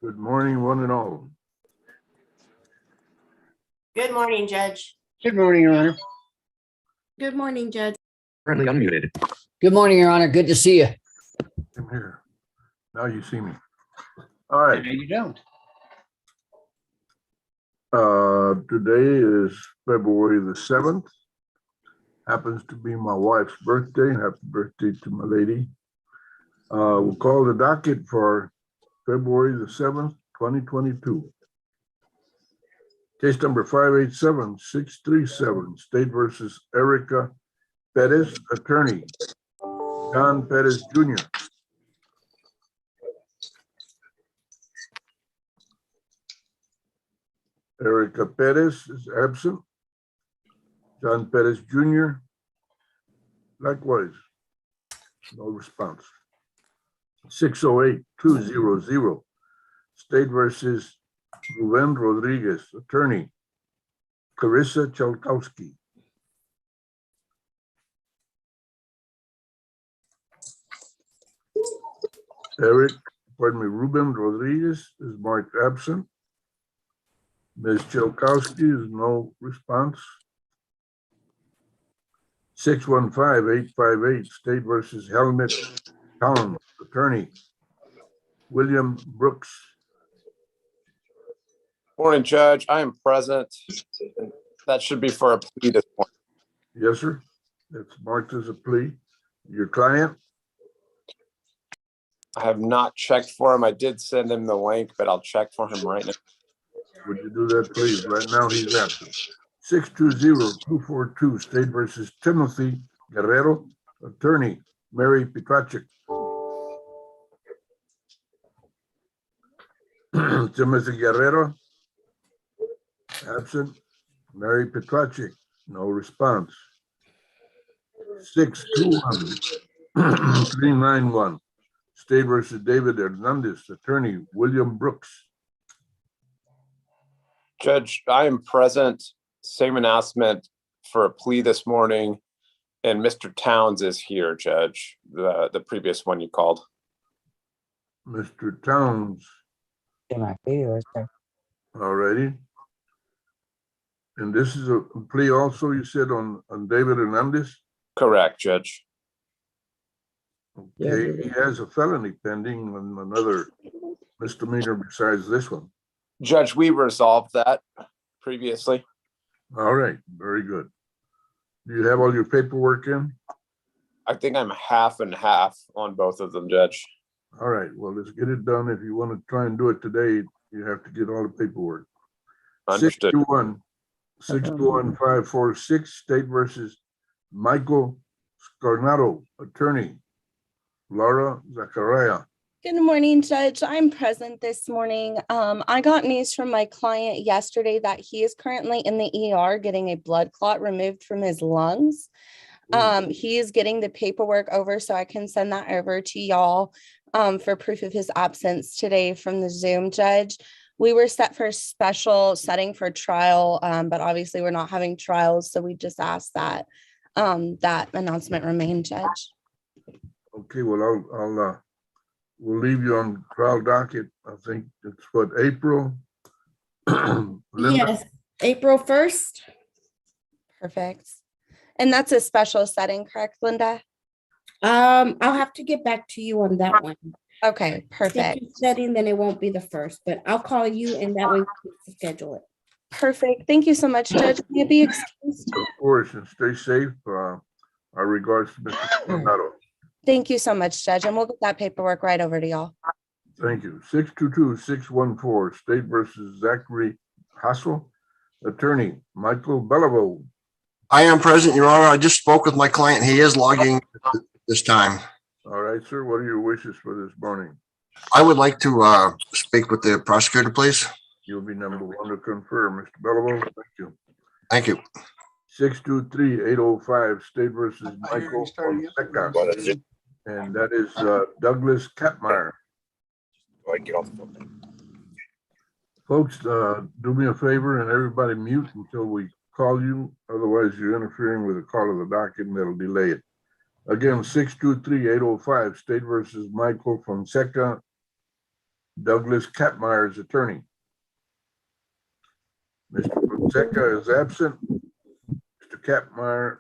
Good morning, one and all. Good morning, Judge. Good morning, Your Honor. Good morning, Judge. Currently unmuted. Good morning, Your Honor. Good to see you. I'm here. Now you see me. All right. No, you don't. Today is February the 7th. Happens to be my wife's birthday. Happy birthday to my lady. We'll call the docket for February the 7th, 2022. Case number 587-637, State versus Erica Perez, attorney, John Perez Jr. Erica Perez is absent. John Perez Jr. likewise, no response. 608-200, State versus Ruben Rodriguez, attorney, Clarissa Chalkowski. Ruben Rodriguez is marked absent. Ms. Chalkowski is no response. 615-858, State versus Helmut Town, attorney, William Brooks. Morning, Judge. I am present. That should be for a plea this morning. Yes, sir. That's marked as a plea. Your client? I have not checked for him. I did send him the link, but I'll check for him right now. Would you do that, please? Right now, he's absent. 620-242, State versus Timothy Guerrero, attorney, Mary Petracek. Timothy Guerrero, absent. Mary Petracek, no response. 621-391, State versus David Hernandez, attorney, William Brooks. Judge, I am present. Same announcement for a plea this morning. And Mr. Towns is here, Judge, the previous one you called. Mr. Towns. Alrighty. And this is a plea also, you said, on David Hernandez? Correct, Judge. Okay, he has a felony pending on another misdemeanor besides this one. Judge, we resolved that previously. All right, very good. Do you have all your paperwork in? I think I'm half and half on both of them, Judge. All right, well, let's get it done. If you want to try and do it today, you have to get all the paperwork. Understood. 621-546, State versus Michael Scarnato, attorney, Laura Zachariah. Good morning, Judge. I'm present this morning. I got news from my client yesterday that he is currently in the ER getting a blood clot removed from his lungs. He is getting the paperwork over so I can send that over to y'all for proof of his absence today from the Zoom, Judge. We were set for a special setting for trial, but obviously we're not having trials, so we just asked that that announcement remain, Judge. Okay, well, we'll leave you on trial docket. I think it's what, April? Yes, April 1st. Perfect. And that's a special setting, correct, Linda? I'll have to get back to you on that one. Okay, perfect. If it's setting, then it won't be the 1st, but I'll call you and that way we can schedule it. Perfect. Thank you so much, Judge. May I be excused? Of course, and stay safe. Our regards to Mr. Coronado. Thank you so much, Judge, and we'll get that paperwork right over to y'all. Thank you. 622-614, State versus Zachary Hassel, attorney, Michael Bellavo. I am present, Your Honor. I just spoke with my client. He is logging this time. All right, sir. What are your wishes for this morning? I would like to speak with the prosecutor, please. You'll be number one to confirm, Mr. Bellavo. Thank you. Thank you. 623-805, State versus Michael Fonseca. And that is Douglas Katmeyer. Folks, do me a favor and everybody mute until we call you. Otherwise, you're interfering with the call of the docket and that'll delay it. Again, 623-805, State versus Michael Fonseca. Douglas Kapmeyer's attorney. Mr. Fonseca is absent. Mr. Kapmeyer,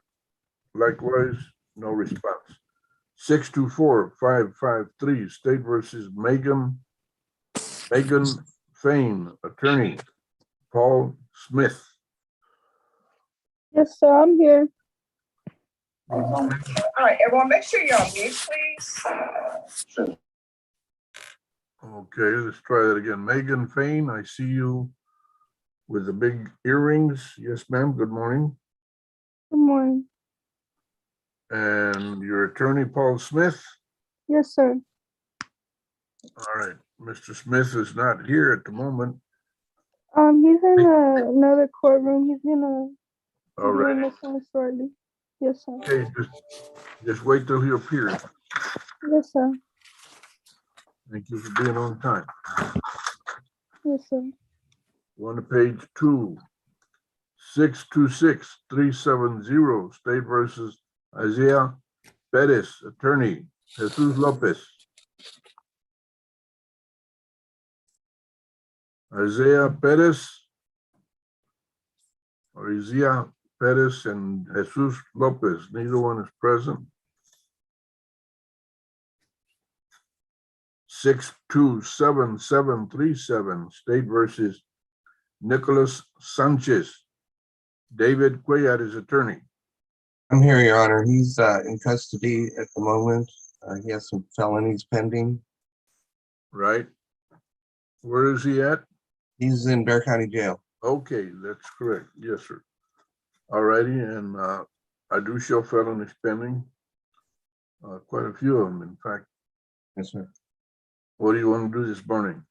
likewise, no response. 624-553, State versus Megan Fain, attorney, Paul Smith. Yes, sir, I'm here. All right, everyone, make sure you're on mute, please. Okay, let's try that again. Megan Fain, I see you with the big earrings. Yes, ma'am. Good morning. Good morning. And your attorney, Paul Smith. Yes, sir. All right, Mr. Smith is not here at the moment. He's in another courtroom. He's gonna All be right. in this one shortly. Yes, sir. Okay, just wait till he appears. Yes, sir. Thank you for being on time. Yes, sir. On to page 2. 626-370, State versus Isaiah Perez, attorney, Jesus Lopez. Isaiah Perez, or Isaiah Perez and Jesus Lopez, neither one is present. 627-737, State versus Nicholas Sanchez, David Cuellar is attorney. I'm here, Your Honor. He's in custody at the moment. He has some felonies pending. Right? Where is he at? He's in Bear County Jail. Okay, that's correct. Yes, sir. All righty, and I do show felonies pending. Quite a few of them, in fact. Yes, sir. What do you want to do this morning?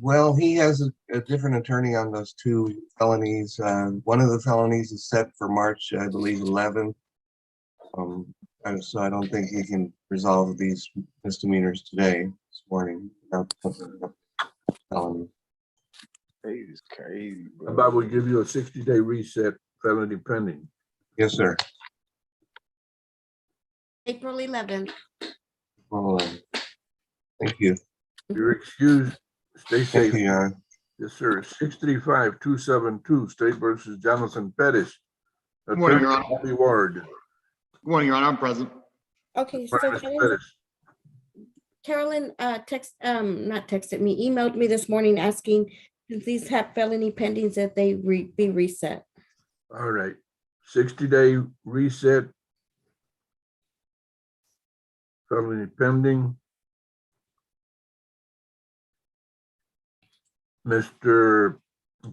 Well, he has a different attorney on those two felonies. One of the felonies is set for March, I believe, 11th. So I don't think he can resolve these misdemeanors today, this morning, without felony. It's crazy, How bro. about we give you a 60-day reset, felony pending? Yes, sir. April 11th. Well, thank you. You're excused. Stay Thank safe. you, Your Honor. Yes, sir. 635-272, State versus Jonathan Pettis. Good morning, Attorney Your Honor. Bobby Ward. Good morning, Your Honor. I'm present. Okay, so Morning, Mr. Pettis. Carolyn not texted me, emailed me this morning asking if these have felony pendings that they be reset. All right. 60-day reset. Felony pending. Mr.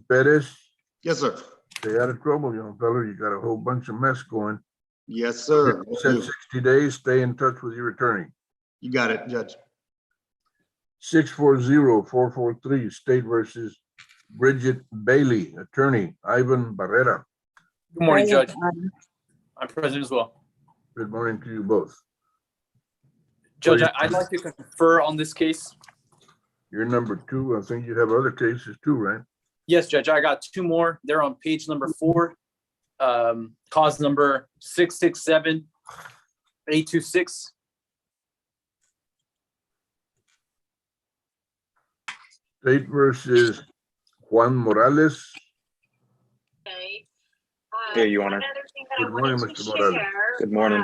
Pettis, Yes, sir. stay out of trouble, young fella. You got a whole bunch of mess going. Yes, sir. Said 60 days, stay in touch with your attorney. You got it, Judge. 640-443, State versus Bridget Bailey, attorney, Ivan Barrera. Good morning, Judge. I'm present as well. Good morning to you both. Judge, I'd like to confer on this case. You're number 2. I think you have other cases too, right? Yes, Judge, I got 2 more. They're on page number 4. Cause number 667-826. State versus Juan Morales. Here, Your Honor. Good morning, Mr. Morales. Good morning.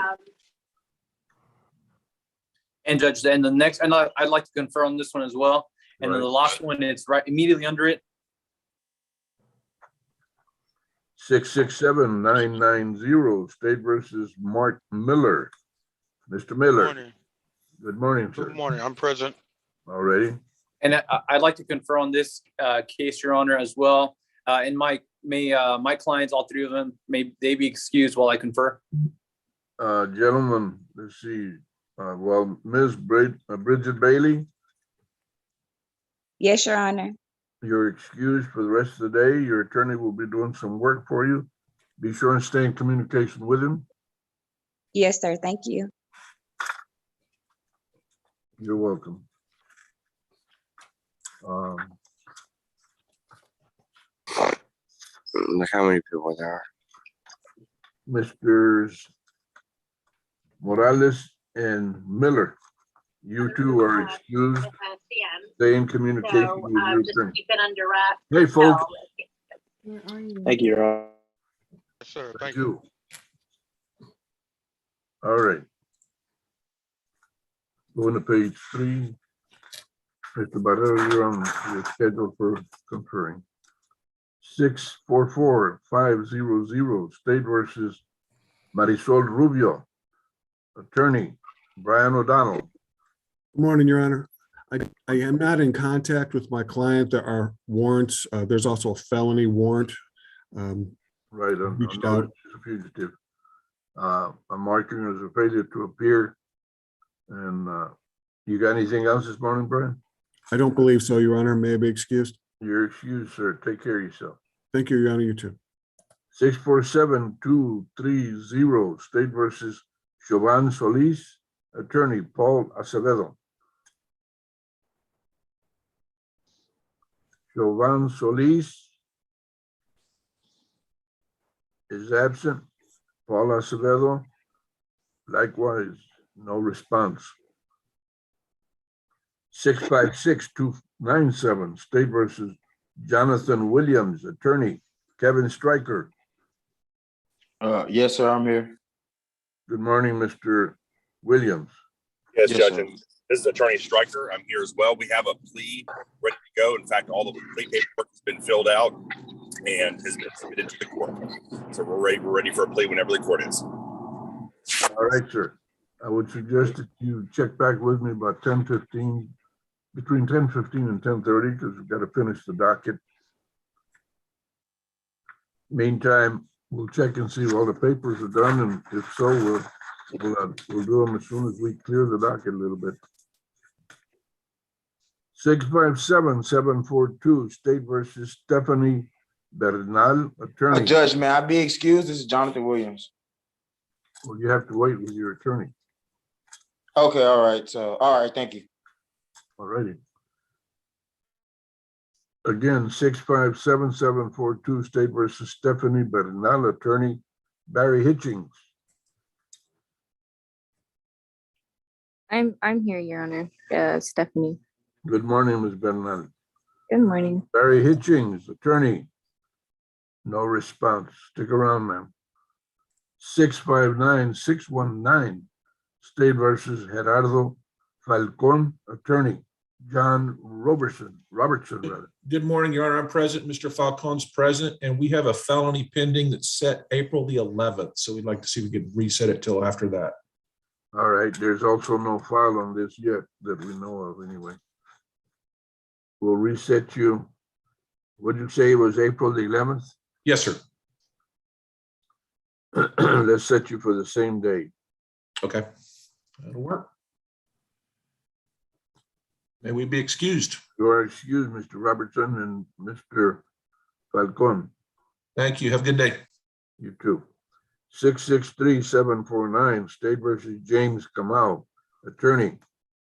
And Judge, and the next, and I'd like to confer on this one as well. And then the last one, it's right immediately under it. 667-990, State versus Mark Miller. Mr. Miller. Good morning, sir. Good morning. I'm present. Already. And I'd like to confer on this case, Your Honor, as well. And my clients, all 3 of them, may they be excused while I confer? Gentlemen, let's see. Well, Ms. Bridget Bailey, Yes, Your Honor. you're excused for the rest of the day. Your attorney will be doing some work for you. Be sure and stay in communication with him. Yes, sir. Thank you. You're welcome. Look how many people there are. Mr. Morales and Miller. You two are excused. Stay in communication with your attorney. Keep it under wraps. Hey, folks. Where are you? Thank you, Your Honor. Yes, sir. Thank you. All right. Going to page 3. Mr. Barrera, you're on your schedule for conferring. 644-500, State versus Marisol Rubio. Attorney, Brian O'Donnell. Good morning, Your Honor. I am not in contact with my client. There are warrants. There's also a felony warrant. Right, on Reached out. a fugitive. I'm marking as a failure to appear. And you got anything else this morning, Brian? I don't believe so, Your Honor. May I be excused? You're excused, sir. Take care of yourself. Thank you, Your Honor. You too. 647-230, State versus Jovan Solis. Attorney, Paul Acevedo. Jovan Solis is absent. Paul Acevedo, likewise, no response. 656-297, State versus Jonathan Williams. Attorney, Kevin Stryker. Yes, sir, I'm here. Good morning, Mr. Williams. Yes, Yes, Judge. sir. And this is Attorney Stryker. I'm here as well. We have a plea ready to go. In fact, all the plea paperwork has been filled out and has been submitted to the court. So we're ready for a plea whenever the court is. All right, sir. I would suggest that you check back with me about 10:15, between 10:15 and 10:30, because we've got to finish the docket. Meantime, we'll check and see if all the papers are done, and if so, we'll do them as soon as we clear the docket a little bit. 657-742, State versus Stephanie Bernal. Attorney. Judge, may I be excused? This is Jonathan Williams. Well, you have to wait with your attorney. Okay, all right. So, all right, thank you. All righty. Again, 657-742, State versus Stephanie Bernal. Attorney, Barry Hitchings. I'm here, Your Honor. Stephanie. Good morning, Ms. Bernal. Good morning. Barry Hitchings, attorney. No response. Stick around, ma'am. 659-619, State versus Gerardo Falcon. Attorney, John Robertson. Good morning, Your Honor. I'm present. Mr. Falcon's present, and we have a felony pending that's set April the 11th. So we'd like to see if we could reset it till after that. All right. There's also no file on this yet that we know of anyway. We'll reset you. What did you say it was April the 11th? Yes, sir. Let's set you for the same day. Okay, that'll work. May we be excused? You are excused, Mr. Robertson and Mr. Falcon. Thank you. Have a good day. You too. 663-749, State versus James Kamau. Attorney,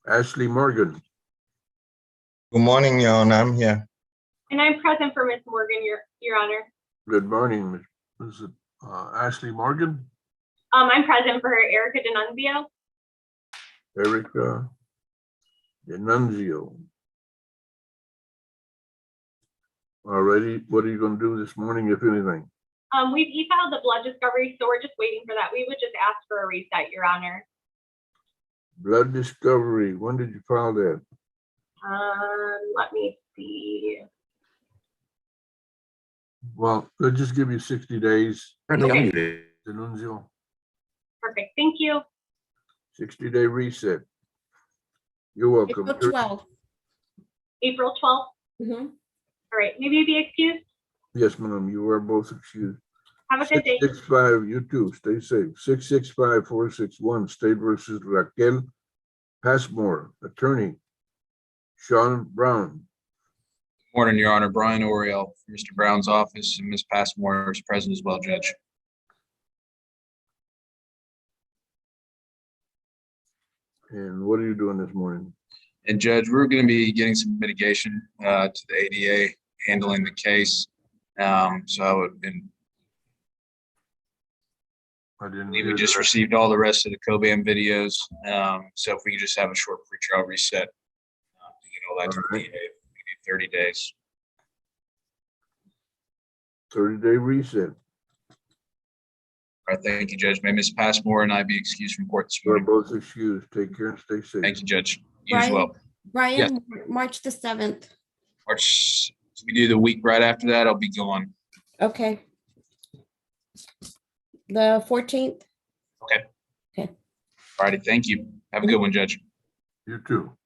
Ashley Morgan. Good morning, Your Honor. I'm here. And I'm present for Ms. Morgan, Your Honor. Good morning, Ms. Ashley Morgan. I'm present for Erica Denunzio. Erica Denunzio. Alrighty, what are you going to do this morning, if anything? We've e-filed the blood discovery, so we're just waiting for that. We would just ask for a reset, Your Honor. Blood discovery. When did you file that? Let me see. Well, let's just give you 60 days. Okay. Denunzio, Perfect. Thank you. 60-day reset. You're welcome. April 12th. April 12th. All right. Maybe you'd be excused. Yes, ma'am. You are both excused. Have a good day. 665, you too. Stay safe. 665-461, State versus Raquel Passmore. Attorney, Sean Brown. Morning, Your Honor. Brian Oriel from Mr. Brown's office, and Ms. Passmore is present as well, Judge. And what are you doing this morning? And Judge, we're going to be getting some mitigation to the ADA handling the case. So I would, and I didn't We hear just that. received all the rest of the Cobam videos. So if we could just have a short pretrial reset to get all that to the DA, we need 30 days. 30-day reset. All right, thank you, Judge. May Ms. Passmore and I be excused from court this We're morning? both excused. Take care and stay safe. Thank you, Judge. You as Brian, well. Brian, March the 7th. March, we do the week right after that, I'll be gone. Okay. The 14th. Okay. Okay. All righty, thank you. Have a good one, Judge. You too.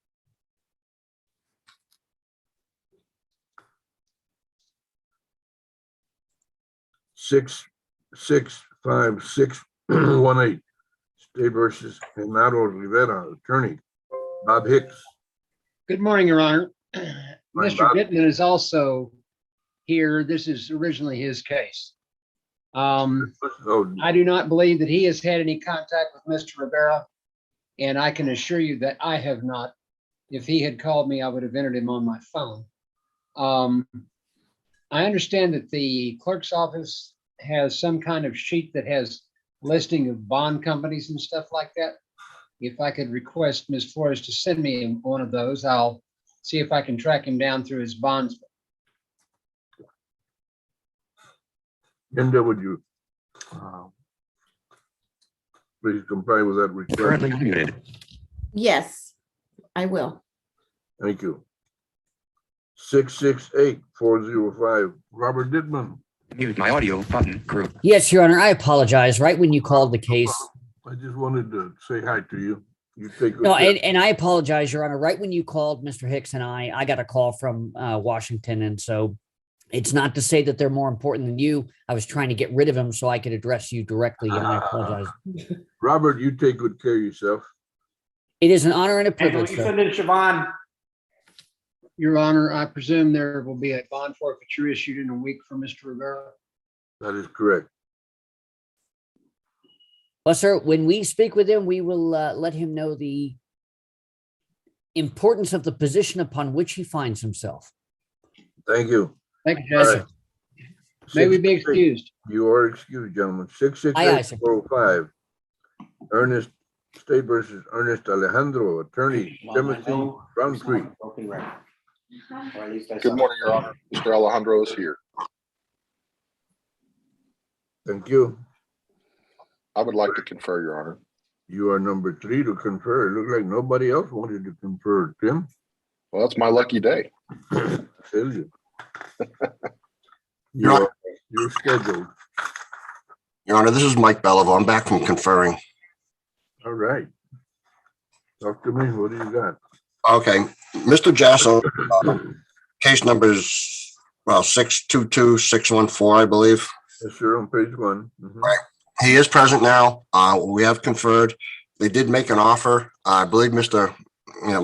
Six, 5, 6, 1, 8. State versus Genaro Rivera, attorney. Bob Hicks. Good morning, Your Honor. Morning, Mr. Bob. Bittman is also here. This is originally his case. Oh, I do not believe that he has had any contact with Mr. Rivera, and I can assure you that I have not. If he had called me, I would have entered him on my phone. I understand that the clerk's office has some kind of sheet that has listing of bond companies and stuff like that. If I could request Ms. Flores to send me one of those, I'll see if I can track him down through his bonds. Linda, would you please comply with that request? Currently muted. Yes, I will. Thank you. 668-405, Robert Dittman. Mute my audio button group. Yes, Your Honor, I apologize. Right when you called the case. I just wanted to say hi to you. You take good No, care. and I apologize, Your Honor. Right when you called Mr. Hicks and I got a call from Washington. And so it's not to say that they're more important than you. I was trying to get rid of them so I could address you directly, and I apologize. Robert, you take good care of yourself. It is an honor and a privilege, sir. Send it to Siobhan. Your Honor, I presume there will be a bond forfeiture issued in a week for Mr. Rivera. That is correct. Well, sir, when we speak with him, we will let him know the importance of the position upon which he finds himself. Thank you. Thank you, Judge. All right. May we be 668. excused? You are excused, gentlemen. Aye, aye, sir. 668-405. Ernest State versus Ernest Alejandro, attorney, Timothy Roundtree. Good morning, Your Honor. Mr. Alejandro is here. Thank you. I would like to confer, Your Honor. You are number 3 to confer. It looked like nobody else wanted to confer, Tim. Well, that's my lucky day. I tell you. Your You're scheduled. Honor, this is Mike Bellivo. I'm back from conferring. All right. Talk to me. What do you got? Okay, Mr. Jasso, case numbers, well, 622-614, I believe. Yes, sir, on page 1. Right. He is present now. We have conferred. They did make an offer. I believe my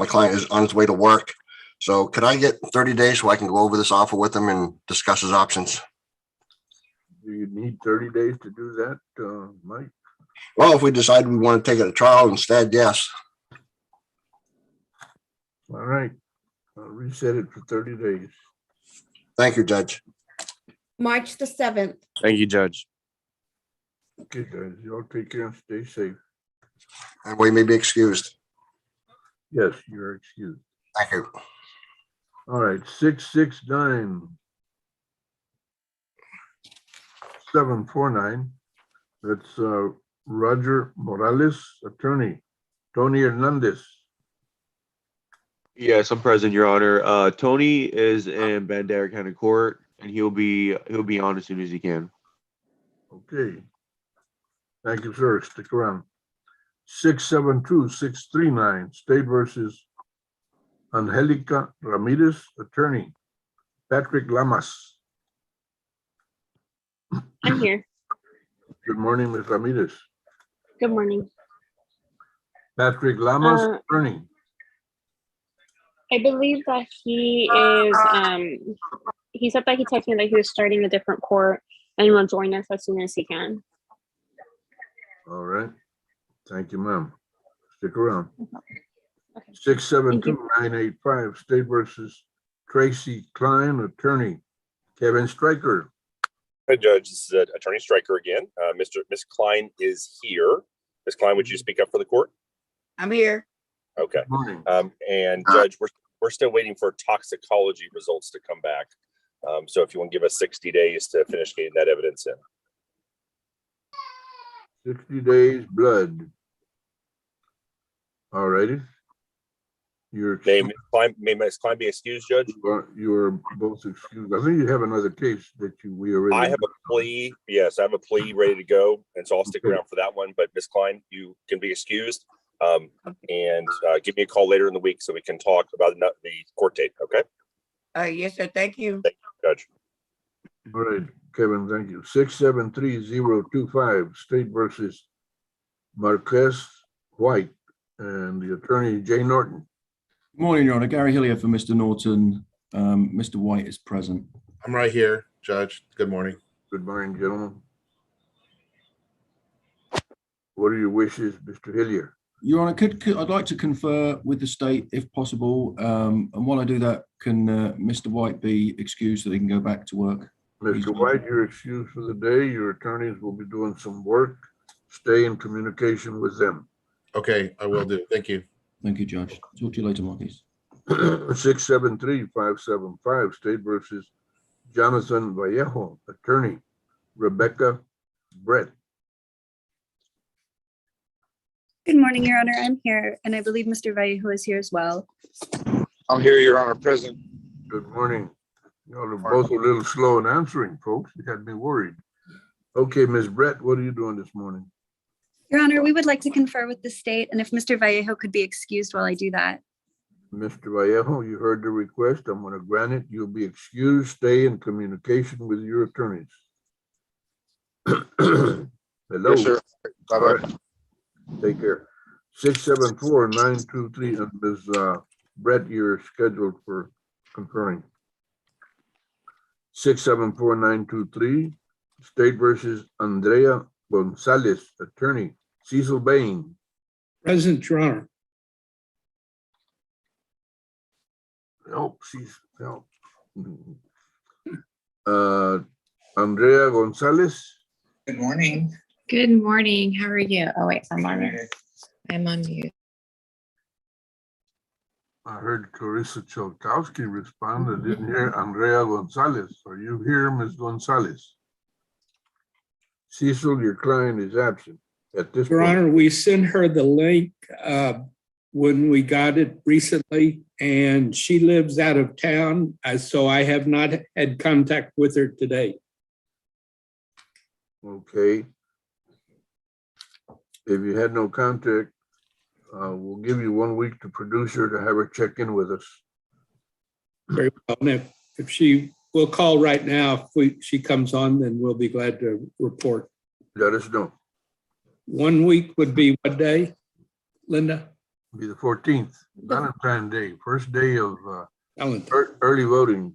client is on his way to work. So could I get 30 days so I can go over this offer with him and discuss his options? Do you need 30 days to do that, Mike? Well, if we decide we want to take it to trial instead, yes. All right. I'll reset it for 30 days. Thank you, Judge. March the 7th. Thank you, Judge. Okay, guys, you all take care and stay safe. And we may be excused. Yes, you're excused. Thank you. All right, 669-749. That's Roger Morales, attorney. Tony Hernandez. Yes, I'm present, Your Honor. Tony is in Bandera County Court, and he'll be on as soon as he can. Okay. Thank you, sir. Stick around. 672-639, State versus Angelica Ramirez, attorney. Patrick Lamas. I'm here. Good morning, Ms. Ramirez. Good morning. Patrick Lamas, attorney. I believe that he is, he said that he texted me that he was starting a different court and will join us as soon as he can. All right. Thank you, ma'am. Stick around. 672-985, State versus Tracy Klein, attorney. Kevin Stryker. Hi, Judge. This is Attorney Stryker again. Miss Klein is here. Miss Klein, would you speak up for the court? I'm here. Okay. Morning. And Judge, we're still waiting for toxicology results to come back. So if you want to give us 60 days to finish getting that evidence in. 60 days, blood. All righty. May Miss Klein be excused, Judge? You are both excused. I think you have another case that we already. I have a plea. Yes, I have a plea ready to go. And so I'll stick around for that one. But Miss Klein, you can be excused. And give me a call later in the week so we can talk about the court date. Okay. Yes, sir. Thank you. Thank you, Judge. All right, Kevin, thank you. 673-025, State versus Marquez White, and the attorney Jay Norton. Good morning, Your Honor. Gary Hillier for Mr. Norton. Mr. White is present. I'm right here, Judge. Good morning. Good morning, gentlemen. What are your wishes, Mr. Hillier? Your Honor, I'd like to confer with the state if possible. And while I do that, can Mr. White be excused so they can go back to work? Mr. White, you're excused for the day. Your attorneys will be doing some work. Stay in communication with them. Okay, I will do. Thank you. Thank you, Judge. Talk to you later, Marquis. 673-575, State versus Jonathan Vallejo, attorney Rebecca Brett. Good morning, Your Honor. I'm here, and I believe Mr. Vallejo is here as well. I'm here, Your Honor, present. Good morning. You all are both a little slow in answering, folks. You had me worried. Okay, Ms. Brett, what are you doing this morning? Your Honor, we would like to confer with the state, and if Mr. Vallejo could be excused while I do that. Mr. Vallejo, you heard the request. I'm going to grant it. You'll be excused. Stay in communication with your attorneys. Hello. Yes, sir. Bye-bye. All right. Take care. 674-923, and Ms. Brett, you're scheduled for conferring. 674-923, State versus Andrea Gonzalez, attorney Cecil Bain. Present, Your Honor. Nope, she's no. Andrea Gonzalez. Good morning. Good morning. How are you? Oh, wait, I'm on mute. I heard Clarissa Cholkowski respond. I didn't hear Andrea Gonzalez. Are you here, Ms. Gonzalez? Cecil, your client is absent at this Your point. Honor, we sent her the link when we got it recently, and she lives out of town, so I have not had contact with her today. Okay. If you had no contact, we'll give you 1 week to produce her to have her check in with us. Very well. And if she will call right now, if she comes on, then we'll be glad to report. Let us know. 1 week would be what day, Linda? Be the 14th, Valentine's Day, first day of Valentine. early voting.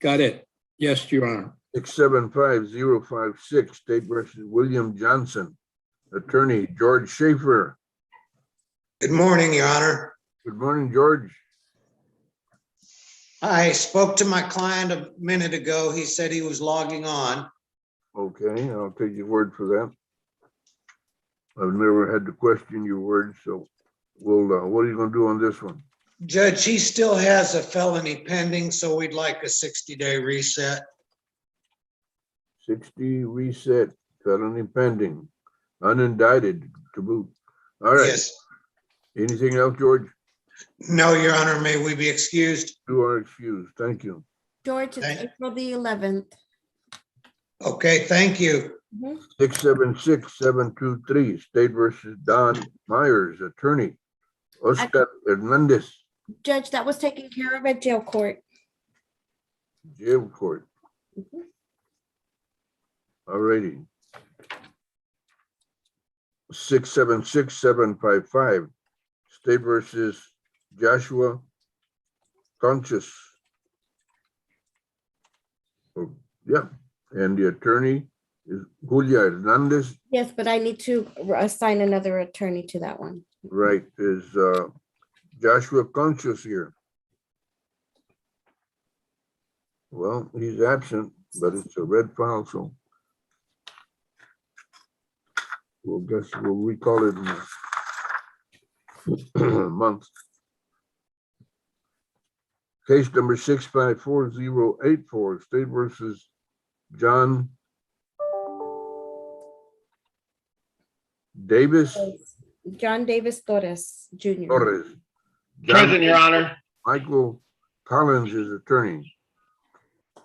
Got it. Yes, Your Honor. 675-056, State versus William Johnson, attorney George Schaefer. Good morning, Your Honor. Good morning, George. I spoke to my client a minute ago. He said he was logging on. Okay, I'll take your word for that. I've never had to question your word, so we'll, what are you gonna do on this one? Judge, he still has a felony pending, so we'd like a 60-day reset. 60 reset, felony pending, unindicted to boot. All right. Yes. Anything else, George? No, Your Honor, may we be excused? You are excused. Thank you. George, it's April the 11th. Okay, thank you. 676-723, State versus Don Myers, attorney Oscar Hernandez, Judge, that was taken care of at jail court. jail court. All righty. 676-755, State versus Joshua Conscious. Oh, yeah, and the attorney is Julia Hernandez. Yes, but I need to assign another attorney to that one. Right, is Joshua Conscious here? Well, he's absent. but it's a red file, so we'll recall it in a month. Case number 654-084, State versus John Davis John Davis Torres Jr. Torres. Present, Your Honor. Michael Collins is attorney.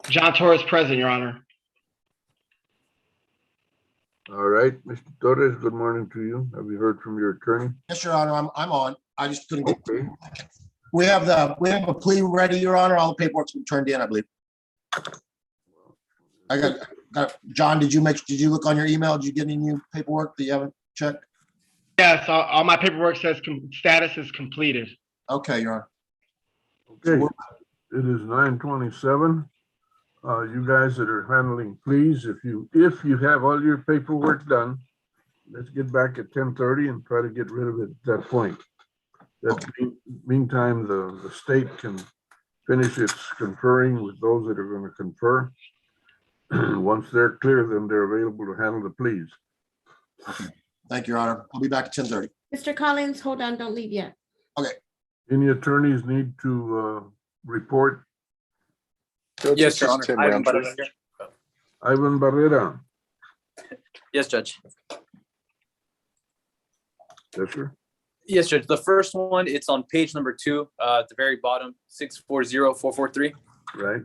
John Torres, present, Your Honor. All right, Mr. Torres, good morning to you. Have you heard from your attorney? Yes, Your Honor, I'm on. I just couldn't get. Okay. We have a plea ready, Your Honor. All the paperwork's been turned in, I believe. I got, John, did you look on your email? Did you get any new paperwork that you haven't checked? Yes, all my paperwork says status is completed. Okay, Your Honor. Okay, it is 9:27. You guys that are handling, please, if you have all your paperwork done, let's get back at 10:30 and try to get rid of it at that point. Meantime, the state can finish its conferring with those that are going to confer. Once they're clear, then they're available to handle the pleas. Okay. Thank you, Your Honor. I'll be back at 10:30. Mr. Collins, hold on, don't leave yet. Okay. Any attorneys need to report? Yes, Your Honor. Ivan Barrera. Yes, Judge. Yes, sir. Yes, Judge. The first one, it's on page number 2, at the very bottom, 640443. Right.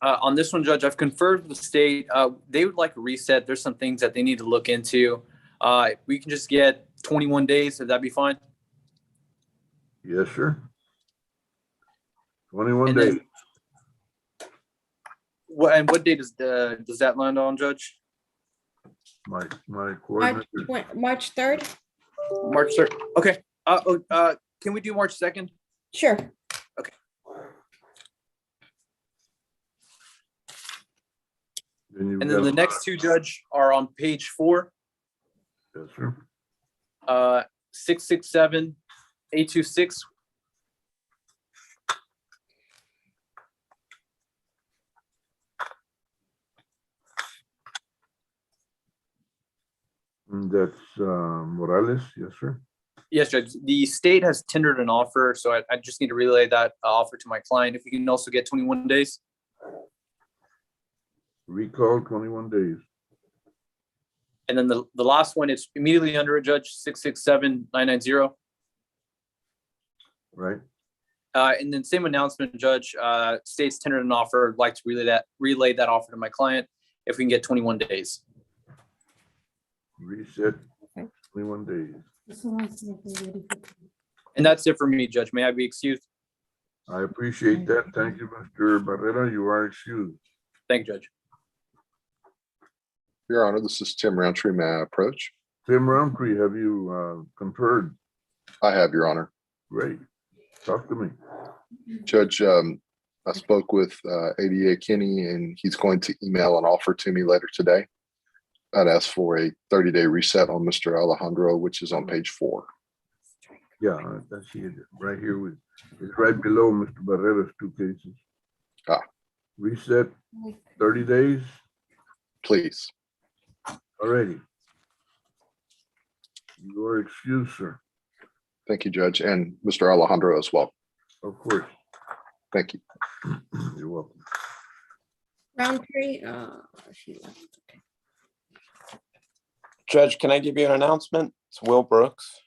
On this one, Judge, I've conferred with the state. They would like a reset. There's some things that they need to look into. We can just get 21 days. Would that be fine? Yes, sir. 21 And days. then- what date does that land on, Judge? My coordinator. March 3rd? March 3rd. Okay. Can we do March 2nd? Sure. Okay. And then the next two, Judge, are on page 4. Yes, sir. 667-826. And that's Morales. Yes, sir. Yes, Judge. The state has tendered an offer, so I just need to relay that offer to my client. If we can also get 21 days. Recall 21 days. And then the last one is immediately under it, Judge, 667-990. Right. And then same announcement, Judge, state's tendered an offer. I'd like to relay that offer to my client if we can get 21 days. Reset 21 days. And that's it for me, Judge. May I be excused? I appreciate that. Thank you, Mr. Barrera. You are excused. Thank you, Judge. Your Honor, this is Tim Roundtree. May I approach? Tim Roundtree, have you conferred? I have, Your Honor. Great. Talk to me. Judge, I spoke with ADA Kenny, and he's going to email an offer to me later today. I'd ask for a 30-day reset on Mr. Alejandro, which is on page 4. Yeah, I see it right here. It's right below Mr. Barrera's 2 cases. Reset 30 days. Please. Alrighty. You are excused, sir. Thank you, Judge, and Mr. Alejandro as well. Of course. Thank you. You're welcome. Roundtree, she left. Okay. Judge, can I give you an announcement? It's Will Brooks.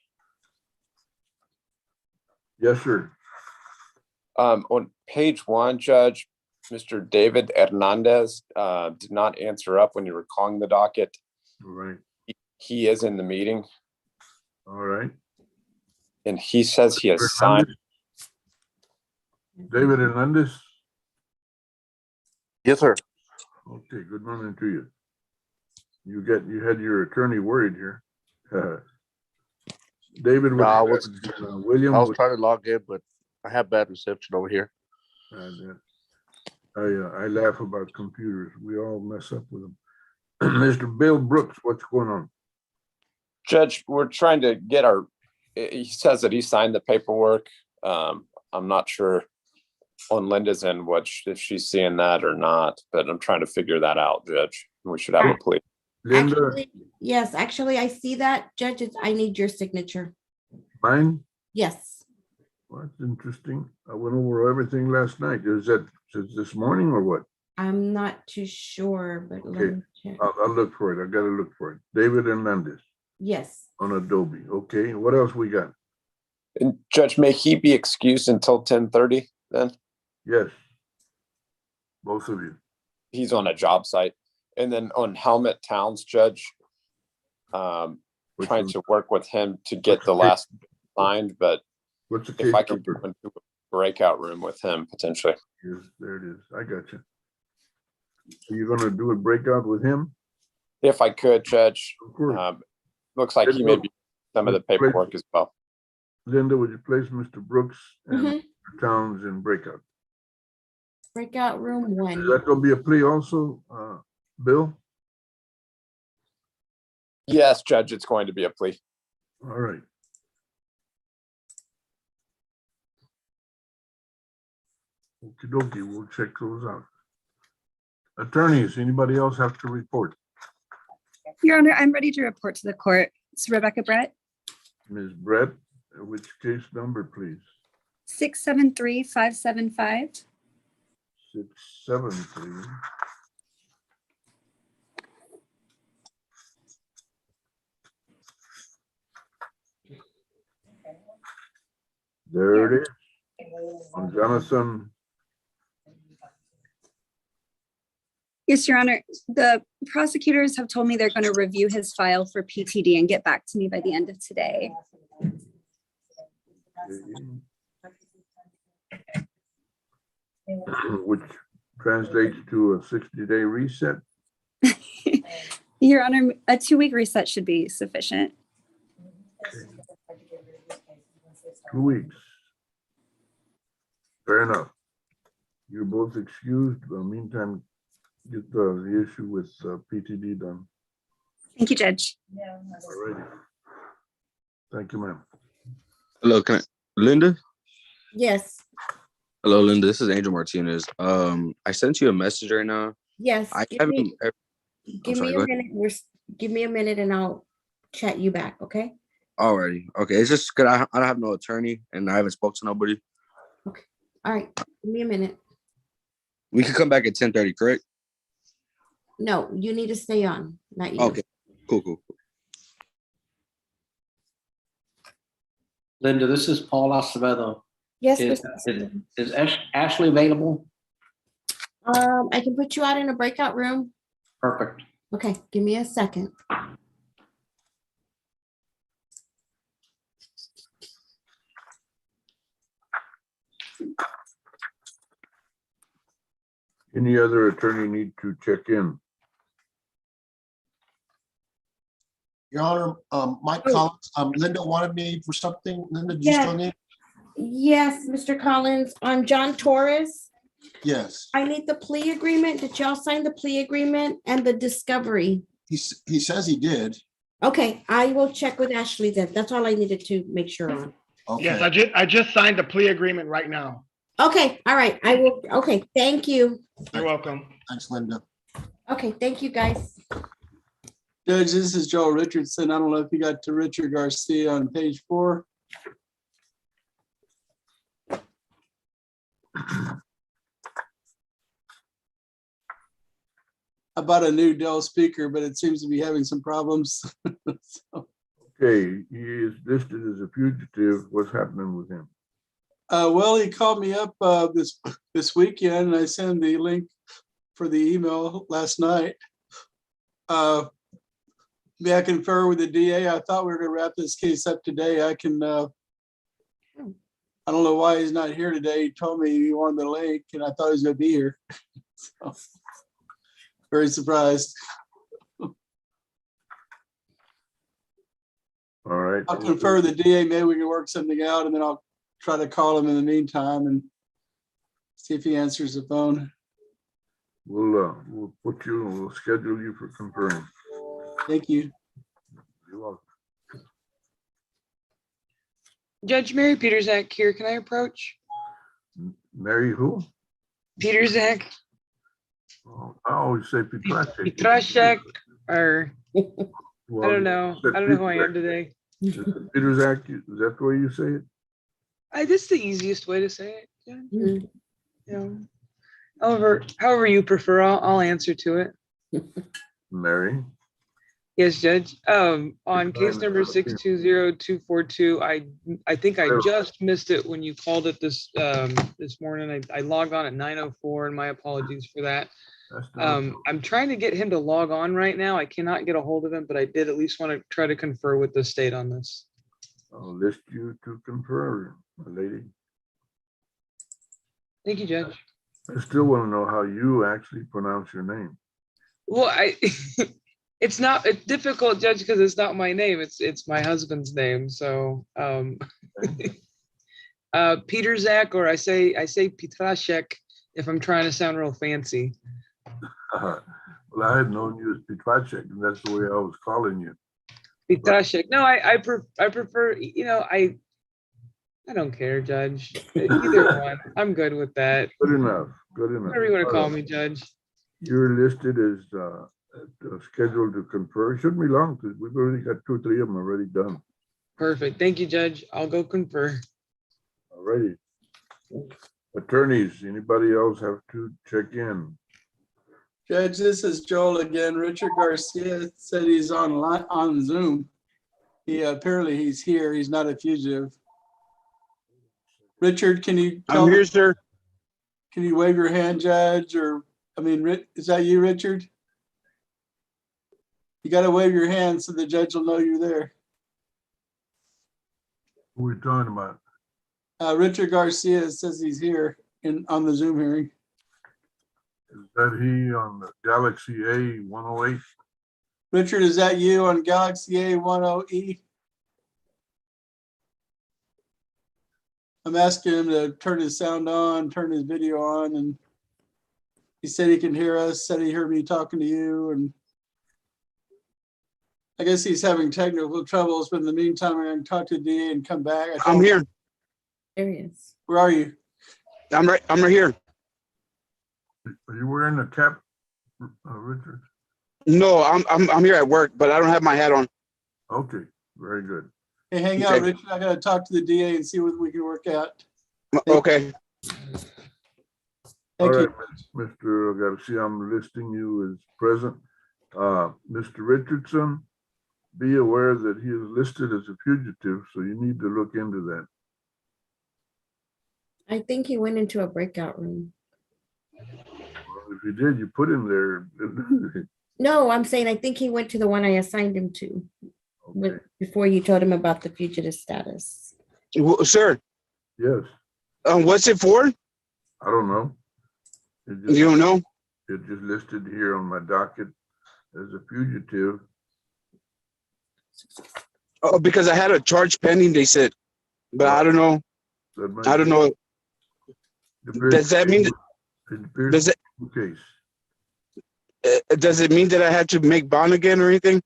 Yes, sir. On page 1, Judge, Mr. David Hernandez did not answer up when you were calling the docket. All right. He is in the meeting. All right. And he says he has signed. David Hernandez? Yes, sir. Okay, good morning to you. You had your attorney worried here. David, No, I William. was trying to log in, but I have bad reception over here. I laugh about computers. We all mess up with them. Mr. Bill Brooks, what's going on? Judge, we're trying to get he says that he signed the paperwork. I'm not sure Linda's end, if she's seeing that or not, but I'm trying to figure that out, Judge. We should have a plea. Linda, Actually, yes, actually, I see that. Judges, I need your signature. mine? Yes. Well, that's interesting. I went over everything last night. Is that since this morning or what? I'm not too sure, but let Okay, me check. I'll look for it. I gotta look for it. David Hernandez Yes. on Adobe. Okay, what else we got? And Judge, may he be excused until 10:30 then? Yes. Both of you. He's on a job site. And then on Helmet Towns, Judge, trying to work with him to get the last signed, but What's the if case I could number? go into a breakout room with him potentially. Yes, there it is. I got you. So you're gonna do a breakout with him? If I could, Judge. Of course. Looks like he may be some of the paperwork as well. Linda, would you place Mr. Brooks and Mhm. Mr. Towns in breakout? Breakout room Is 1. that gonna be a plea also, Bill? Yes, Judge, it's going to be a plea. All right. Okie dokie, we'll check those out. Attorneys, anybody else have to report? Your Honor, I'm ready to report to the court. It's Rebecca Brett, Ms. Brett, which case number, please? 673-575. 673. There it is. On Jonathan. Yes, Your Honor. The prosecutors have told me they're going to review his file for PTD and get back to me by the end of today. Which translates to a 60-day reset. Your Honor, a 2-week reset should be sufficient. 2 weeks. Fair enough. You're both excused, but meantime, get the issue with PTD done. Thank you, Judge. All righty. Thank you, ma'am. Hello, Linda? Yes. Hello, Linda. This is Angel Martinez. I sent you a message right now. Yes. I Give haven't. me, I'm sorry, a go ahead. minute. Give me a minute and I'll chat you back, okay? Alrighty. Okay. It's just because I don't have no attorney and I haven't spoke to nobody. All right. Give me a minute. We could come back at 10:30, correct? No, you need to stay on, not you. Okay. Cool. Linda, this is Paul Acevedo. Yes, Is Ashley available? I can put you out in a breakout room. Perfect. Okay, give me a second. Any other attorney need to check in? Your Honor, Mike Collins, Linda wanted me for something. Linda, do you Yeah. still need? Yes, Mr. Collins, on John Torres, Yes. I need the plea agreement. Did y'all sign the plea agreement and the discovery? He says he did. Okay, I will check with Ashley then. That's all I needed to make sure on. Yes, I just signed the plea agreement right now. Okay, all right, I will, okay, thank you. You're welcome. Thanks, Linda. Okay, thank you, guys. Judge, this is Joe Richardson. I don't know if you got to Richard Garcia on page 4. I bought a new Dell speaker, but it seems to be having some problems. Okay, he is listed as a fugitive. What's happening with him? Well, he called me up this weekend, and I sent him the link for the email last night. May I confer with the DA? I thought we were going to wrap this case up today. I don't know why he's not here today. He told me he wanted the link, and I thought he was going to be here. So, very surprised. All right. I'll confer with the DA. Maybe we can work something out, and then I'll try to call him in the meantime and see if he answers the phone. We'll schedule you for conferring. Thank you. You're welcome. Judge Mary Petersack here. Can I approach? Mary who? Peterzak, Oh, I always say Petrasek. Petrashek, or I Well, don't know. you I don't know who I am today. Peterzak, is that the way you say it? That's the easiest way to say it. Yeah. Yeah. However you prefer, I'll answer to it. Mary? Yes, Judge. On case number 620242, I think I just missed it when you called it this morning. I logged on at 9:04, and my apologies for that. I'm trying to get him to log on right now. I cannot get a hold of him, but I did at least want to try to confer with the state on this. I'll list you to confer, my lady. Thank you, Judge. I still want to know how you actually pronounce your name. Well, it's difficult, Judge, because it's not my name. It's my husband's name. So Peterzak, or I say Petrashek if I'm trying to sound real fancy. Well, I had known you as Petrasek, and that's the way I was calling you. Petrashek. No, I prefer, I don't care, Judge. Either one. I'm good with that. Good enough. Good enough. Whatever you want to call me, Judge. You're listed as scheduled to confer. Shouldn't be long because we've already got 2 or 3 of them already done. Perfect. Thank you, Judge. I'll go confer. All righty. Attorneys, anybody else have to check in? Judge, this is Joel again. Richard Garcia said he's on Zoom. Apparently he's here. He's not a fugitive. Richard, can you? I'm here, sir. Can you wave your hand, Judge? Or, is that you, Richard? You got to wave your hand so the judge will know you're there. Who are we talking about? Richard Garcia says he's here on the Zoom hearing. Is that he on the Galaxy A108? Richard, is that you on Galaxy A10E? I'm asking him to turn his sound on, turn his video on, and he said he can hear us, said he heard me talking to you, and I guess he's having technical troubles, but in the meantime, I'm going to talk to the DA and come back. I'm here. There he is. Where are you? I'm right here. Are you wearing a cap, Richard? No, I'm here at work, but I don't have my hat on. Okay, very good. Hey, hang out, Richard. I got to talk to the DA and see what we can work out. Okay. All right, Mr. Garcia, I'm listing you as present. Mr. Richardson, be aware that he is listed as a fugitive, so you need to look into that. I think he went into a breakout room. Well, if you did, you put him there. No, I'm saying I think he went to the one I assigned him to before you told him about the fugitive status. Sir. Yes. What's it for? I don't know. You don't know? It just listed here on my docket as a fugitive. Oh, because I had a charge pending, they said, but I don't know. I don't know. Does that mean does it mean that I had to make bond again or anything?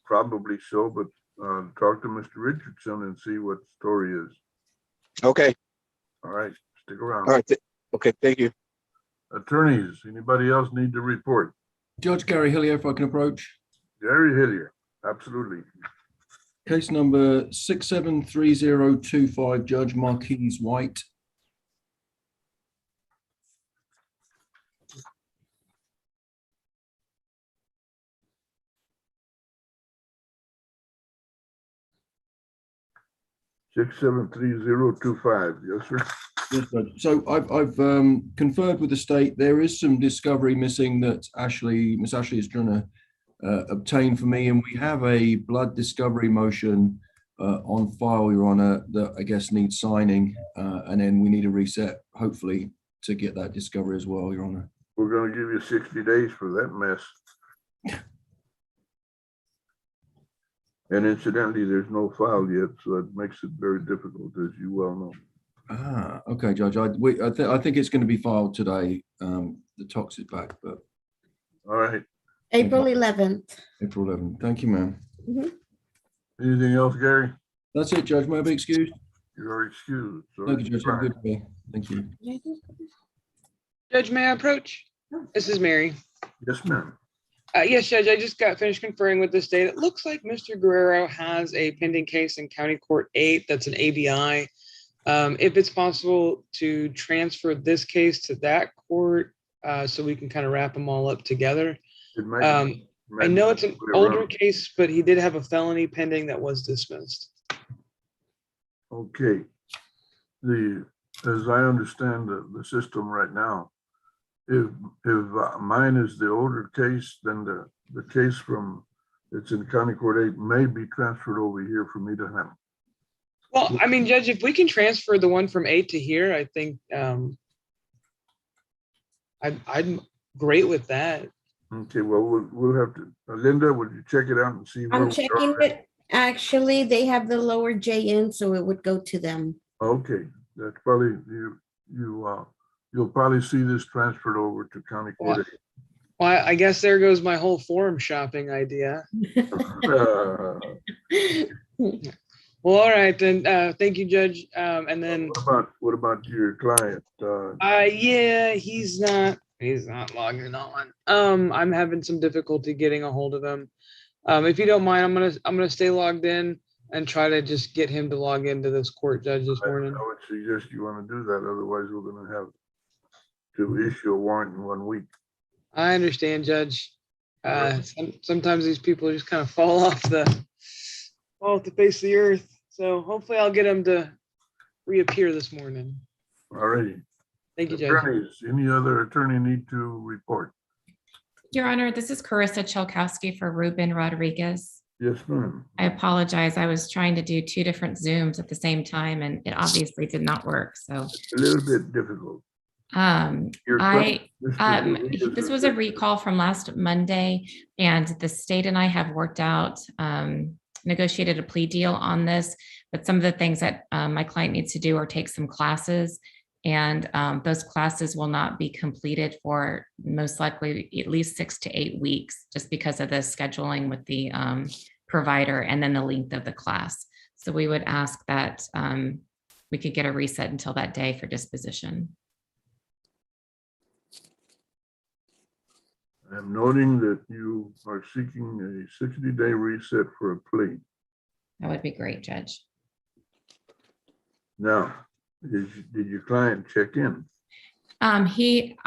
Probably so, but talk to Mr. Richardson and see what the story is. Okay. All right, stick around. All right. Okay, thank you. Attorneys, anybody else need to report? Judge Gary Hillier, if I can approach. Gary Hillier, absolutely. Case number 673025, Judge Marquise White. Six 673025. Yes, sir. Yes, Judge. So I've conferred with the state. There is some discovery missing that Miss Ashley is trying to obtain for me, and we have a blood discovery motion on file, Your Honor, that I guess needs signing, and then we need a reset, hopefully, to get that discovery as well, Your Honor. We're going to give you 60 days for that mess. And incidentally, there's no file yet, so it makes it very difficult, as you well know. Ah, okay, Judge. I think it's going to be filed today. The tox is back, but all right. April 11th. April 11th. Thank you, ma'am. Mm-hmm. Anything else, Gary? That's it, Judge. May I be excused? You're excused. So Thank you, Judge. Have a good day. Thank you. Judge, may I approach? This is Mary. Yes, ma'am. Yes, Judge, I just got finished conferring with the state. It looks like Mr. Guerrero has a pending case in County Court 8. That's an ABI. If it's possible to transfer this case to that court so we can kind of wrap them all up together. I know it's an older case, but he did have a felony pending that was dismissed. Okay. As I understand the system right now, if mine is the older case, then the case from it's in County Court 8 may be transferred over here for me to handle. Well, I mean, Judge, if we can transfer the one from 8 to here, I think I'm great with that. Okay, well, we'll have to, Linda, would you check it out and see? I'm checking it. Actually, they have the lower J in, so it would go to them. Okay, that's probably, you'll probably see this transferred over to County Court 8. Well, I guess there goes my whole forum shopping idea. Well, all right, then, thank you, Judge. And then what about your client? Yeah, he's not logging on. I'm having some difficulty getting a hold of him. If you don't mind, I'm gonna stay logged in and try to just get him to log into this court, Judge, this morning. I would suggest you want to do that, otherwise we're gonna have to issue a warrant in 1 week. I understand, Judge. Sometimes these people just kind of fall off the face of the earth. So hopefully I'll get him to reappear this morning. All righty. Thank you, Judge. Attorneys, any other attorney need to report? Your Honor, this is Carissa Chelkowski for Ruben Rodriguez. Yes, ma'am. I apologize. I was trying to do 2 different Zooms at the same time and it obviously did not work. So a little bit difficult. This was a recall from last Monday, and the state and I have worked out, negotiated a plea deal on this, but some of the things that my client needs to do are take some classes, and those classes will not be completed for most likely at least 6 to 8 weeks, just because of the scheduling with the provider and then the length of the class. So we would ask that we could get a reset until that day for disposition. I'm noting that you are seeking a 60-day reset for a plea. That would be great, Judge. Now, did your client check in? He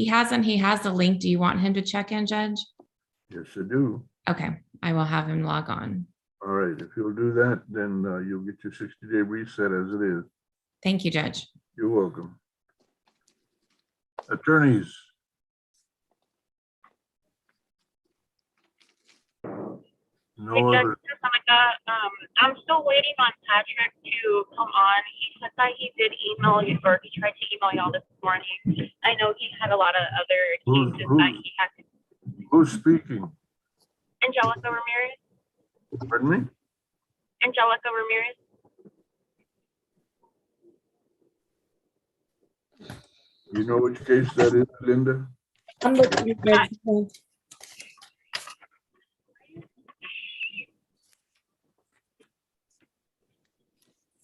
hasn't. He has the link. Do you want him to check in, Judge? Yes, I do. Okay, I will have him log on. All right, if you'll do that, then you'll get your 60-day reset as it is. Thank you, Judge. You're welcome. Attorneys. No other. I'm still waiting on Patrick to come on. He said that he did email you, or he tried to email y'all this morning. I know he had a lot of other cases that he had to. Who's speaking? Angelica Ramirez. Pardon me? Angelica Ramirez. You know which case that is, Linda? I'm looking at that.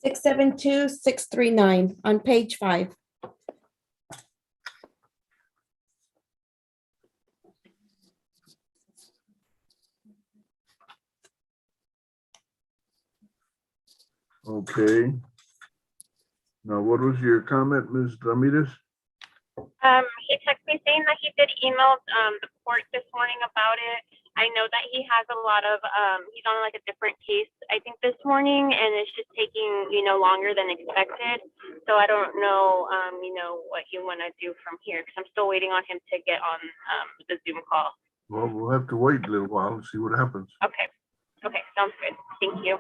672-639 on page 5. Okay. Now, what was your comment, Ms. Ramirez? He texted me saying that he did email the court this morning about it. I know that he has a lot of, he's on like a different case, I think this morning, and it's just taking, longer than expected. So I don't know, what you want to do from here, because I'm still waiting on him to get on the Zoom call. Well, we'll have to wait a little while and see what happens. Okay. Okay, sounds good. Thank you.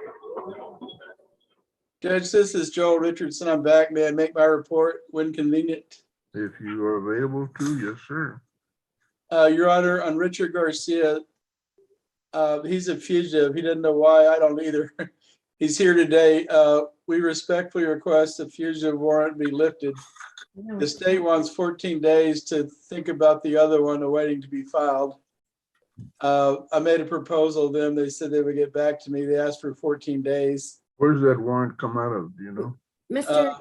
Judge, this is Joel Richardson. I'm back. May I make my report when convenient? If you are available to, yes, sir. Your Honor, on Richard Garcia, he's a fugitive. He doesn't know why. I don't either. He's here today. We respectfully request a fugitive warrant be lifted. The state wants 14 days to think about the other one awaiting to be filed. I made a proposal to them. They said they would get back to me. They asked for 14 days. Where's that warrant come out of? Do you know? Mr.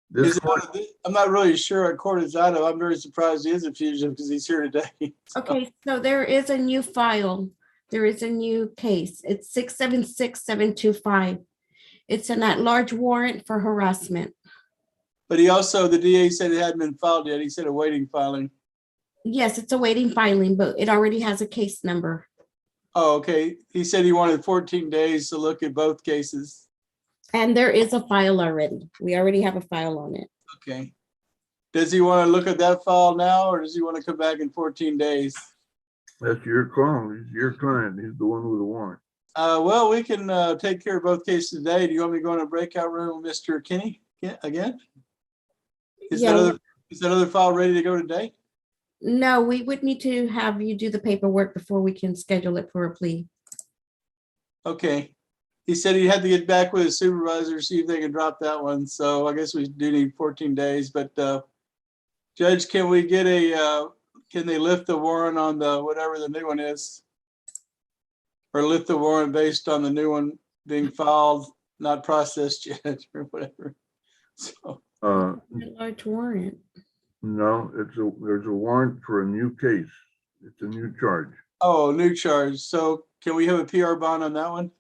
This Is it out of the- I'm not really sure what court it's out of. I'm very surprised he is a fugitive because he's here today. Okay, so there is a new file. There is a new case. It's 676-725. It's an at-large warrant for harassment. But he also, the DA said it hadn't been filed yet. He said awaiting filing. Yes, it's awaiting filing, but it already has a case number. Oh, okay. He said he wanted 14 days to look at both cases. And there is a file already. We already have a file on it. Okay. Does he want to look at that file now or does he want to come back in 14 days? That's your call. He's your client. He's the one with the warrant. Well, we can take care of both cases today. Do you want me to go in a breakout room with Mr. Kinney again? Is that other file ready to go today? No, we would need to have you do the paperwork before we can schedule it for a plea. Okay. He said he had to get back with his supervisor, see if they can drop that one. So I guess we do need 14 days, but Judge, can we get can they lift the warrant on the, whatever the new one is? Or lift the warrant based on the new one being filed, not processed yet or whatever? So. Large warrant. No, there's a warrant for a new case. It's a new charge. Oh, new charge. So can we have a PR bond on that one?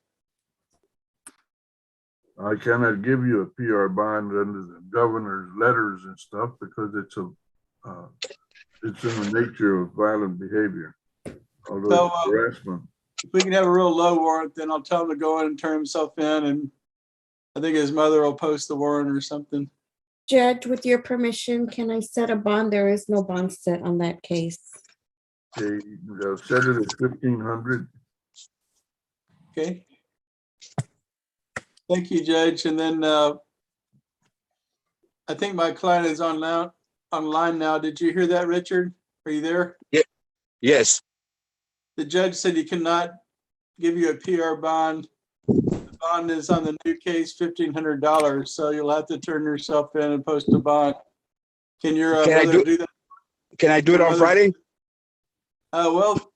I cannot give you a PR bond under the governor's letters and stuff because it's in the nature of violent behavior. Although So, it's harassment. if we can have a real low warrant, then I'll tell him to go in and turn himself in, and I think his mother will post the warrant or something. Judge, with your permission, can I set a bond? There is no bond set on that case. Okay, set it at 1,500. Okay. Thank you, Judge. And then I think my client is online now. Did you hear that, Richard? Are you there? Yeah. Yes. The judge said he cannot give you a PR bond. The bond is on the new case, $1,500. So you'll have to turn yourself in and post a bond. Can your mother do that? Can I do it on Friday? Well.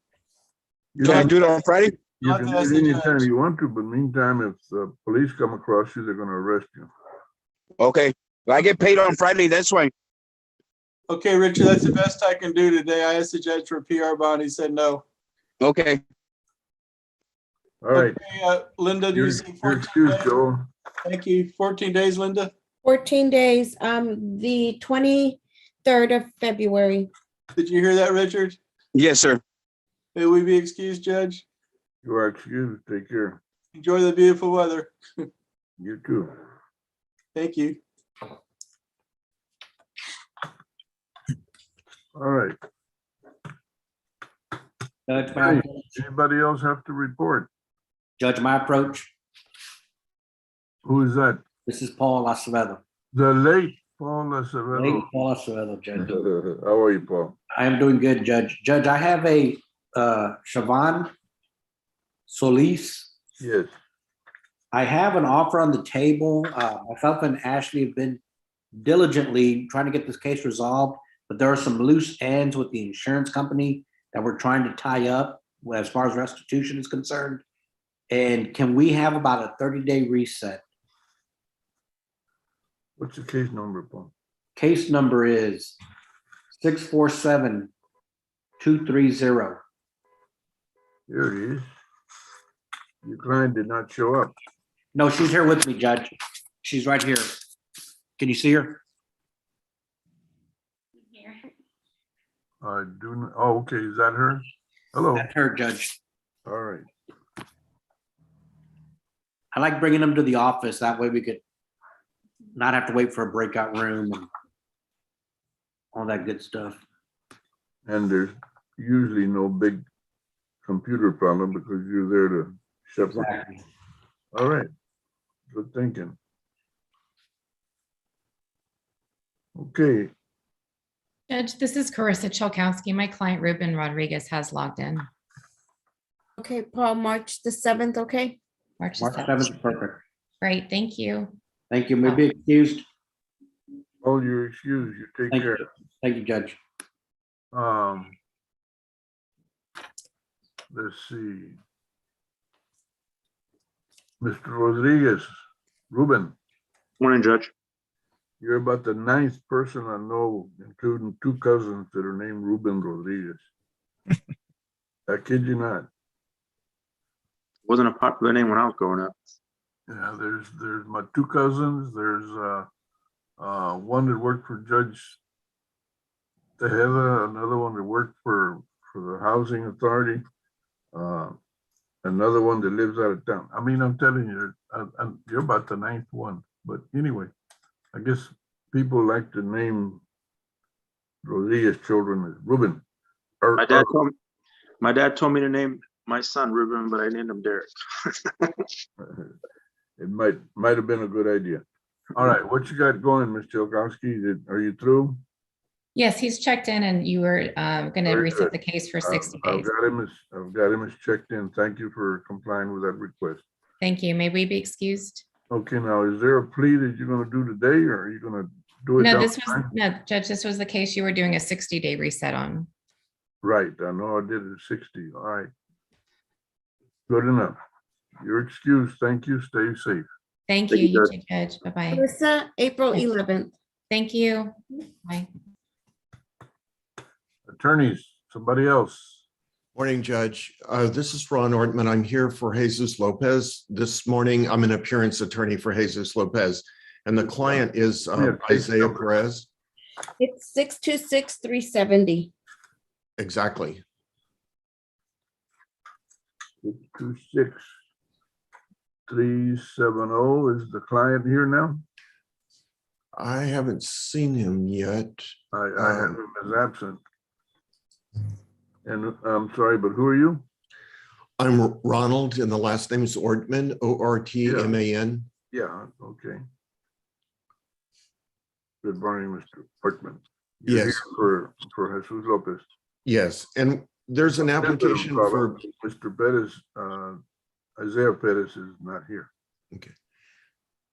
Can I do it on Friday? You can do it anytime you want to, but meantime, if the police come across you, they're gonna arrest you. Okay. Well, I get paid on Friday. That's why. Okay, Richard, that's the best I can do today. I asked the judge for a PR bond. He said no. Okay. All right. Okay, Linda, do you see 14 days? Joel. Thank you. 14 days, Linda? 14 days, the 23rd of February. Did you hear that, Richard? Yes, sir. May we be excused, Judge? You are excused. Take care. Enjoy the beautiful weather. You too. Thank you. All right. Judge, Hey, anybody else have to report? Judge, my approach. Who is that? This is Paul Acevedo. The late Paul Acevedo. Lady Paul Acevedo, Judge. How are you, Paul? I am doing good, Judge. Judge, I have a Siobhan Solis. Yes. I have an offer on the table. Myself and Ashley have been diligently trying to get this case resolved, but there are some loose ends with the insurance company that we're trying to tie up as far as restitution is concerned. And can we have about a 30-day reset? What's the case number, Paul? Case number is 647-230. Here he is. Your client did not show up. No, she's here with me, Judge. She's right here. Can you see her? I do not. Oh, okay. Is that her? Hello. That's her, Judge. All right. I like bringing them to the office. That way we could not have to wait for a breakout room and all that good stuff. And there's usually no big computer problem because you're there to shepherd. Exactly. All right. Good thinking. Okay. Judge, this is Carissa Chalkowski. My client Ruben Rodriguez has logged in. Okay, Paul, March the 7th, okay? March March 7th is perfect. Great, thank you. Thank you. May be excused. Oh, you're excused. You take Thank care. you. Thank you, Judge. Let's see. Mr. Rodriguez, Ruben, Morning, Judge. you're about the 9th person I know, including 2 cousins that are named Ruben Rodriguez. I kid you not. Wasn't a popular name when I was growing up. Yeah, there's my 2 cousins. There's one that worked for Judge Tejeda, another one that worked for the housing authority, another one that lives out of town. I mean, I'm telling you, you're about the 9th one. But anyway, I guess people like to name Rodriguez children as Ruben. My dad told me to name my son Ruben, but I named him Derek. It might have been a good idea. All right, what you got going, Ms. Chilkowski? Are you through? Yes, he's checked in and you were going to Very reset good. the case for 60 I've days. got him as checked in. Thank you for complying with that request. Thank you. May we be excused? Okay, now, is there a plea that you're gonna do today, or are you gonna do it? No, down this the was, line? no, Judge, this was the case you were doing a 60-day reset on. Right, I know I did it at 60. All right. Good enough. You're excused. Thank you. Stay safe. Thank you, you too, Judge. Bye-bye. Melissa, April 11th. Thank you. Bye. Attorneys, somebody else. Morning, Judge. This is Ron Ortman. I'm here for Jesus Lopez. This morning, I'm an appearance attorney for Jesus Lopez, and the client is Isaiah Perez. It's 626-370. Exactly. 626-370. Is the client here now? I haven't seen him yet. I have him as absent. And I'm sorry, but who are you? I'm Ronald, and the last name is Ortman, O-R-T-M-A-N. Yeah, okay. Good morning, Mr. Ortman. You're Yes. here for Jesus Lopez. Yes, and there's an application for Mr. Perez, Isaiah Perez is not here. Okay.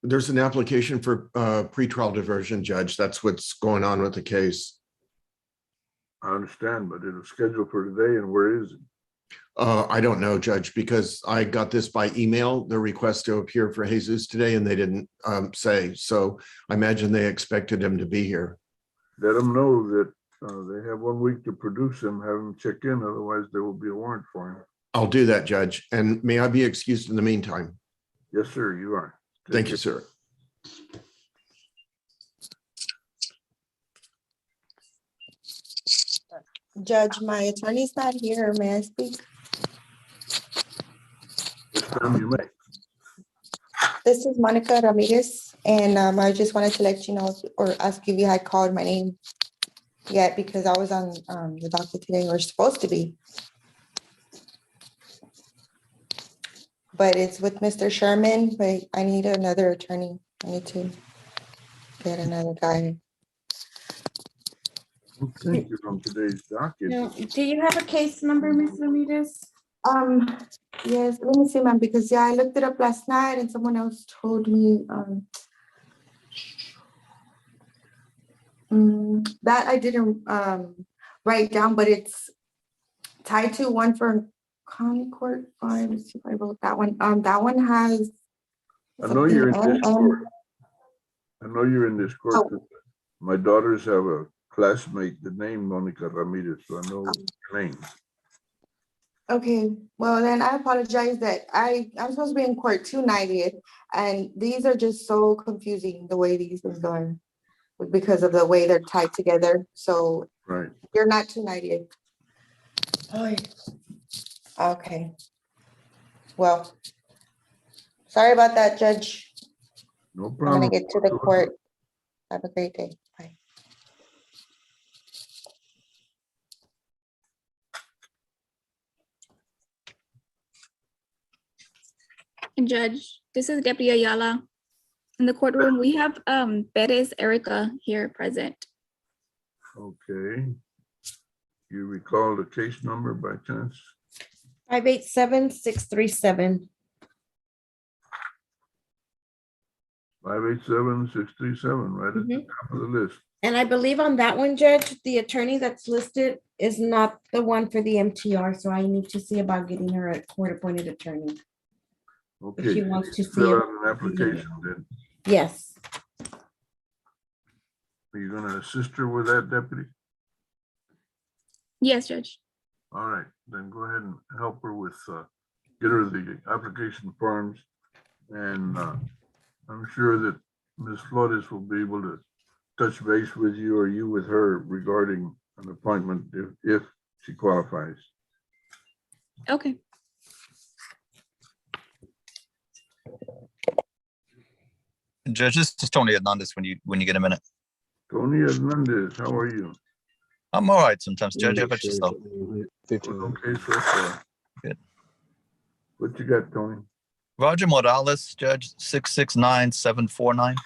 There's an application for pretrial diversion, Judge. That's what's going on with the case. I understand, but it was scheduled for today, and where is it? I don't know, Judge, because I got this by email, the request to appear for Jesus today, and they didn't say. So I imagine they expected him to be here. Let them know that they have 1 week to produce him, have him check in, otherwise there will be a warrant for him. I'll do that, Judge. And may I be excused in the meantime? Yes, sir, you are. Thank you, sir. Judge, my attorney's not here. May I speak? This time you may. This is Monica Ramirez, and I just wanted to let you know or ask if you had called my name yet, because I was on the docket today, or supposed to be. But it's with Mr. Sherman, but I need another attorney. I need to get another guy. Thank you from today's docket. No, do you have a case number, Ms. Ramirez? Yes, let me see, ma'am, because I looked it up last night and someone else told me that I didn't write down, but it's tied to one for county court. Let me see if I wrote that one. That one has. I know you're in this court. I know you're in this court. My daughters have a classmate, the name Monica Ramirez, so I know her name. Okay, well then I apologize that I'm supposed to be in court 290th, and these are just so confusing the way these things are because of the way they're tied together. So right, you're not 290th. Oh, okay. Well, sorry about that, Judge. No I'm problem. gonna get to the court. Have a great day. Bye. Judge, this is Deputy Ayala. In the courtroom, we have Perez Erica here present. Okay. You recall the case number by chance? 587-637. 587-637, right at the top of the list. And I believe on that one, Judge, the attorney that's listed is not the one for the MTR, so I need to see about getting her a court-appointed attorney. Okay. she wants to see Fill it. out an application then. Yes. Are you gonna assist her with that, Deputy? Yes, Judge. All right, then go ahead and help her with, get her the application forms. And I'm sure that Ms. Flores will be able to touch base with you or you with her regarding an appointment if she qualifies. Okay. Judge, this is Tony Hernandez when you get a minute. Tony Hernandez, how are you? I'm all right sometimes, Judge. How about yourself? Okay, so far. Good. What you got, Tony? Roger Morales, Judge, 669749.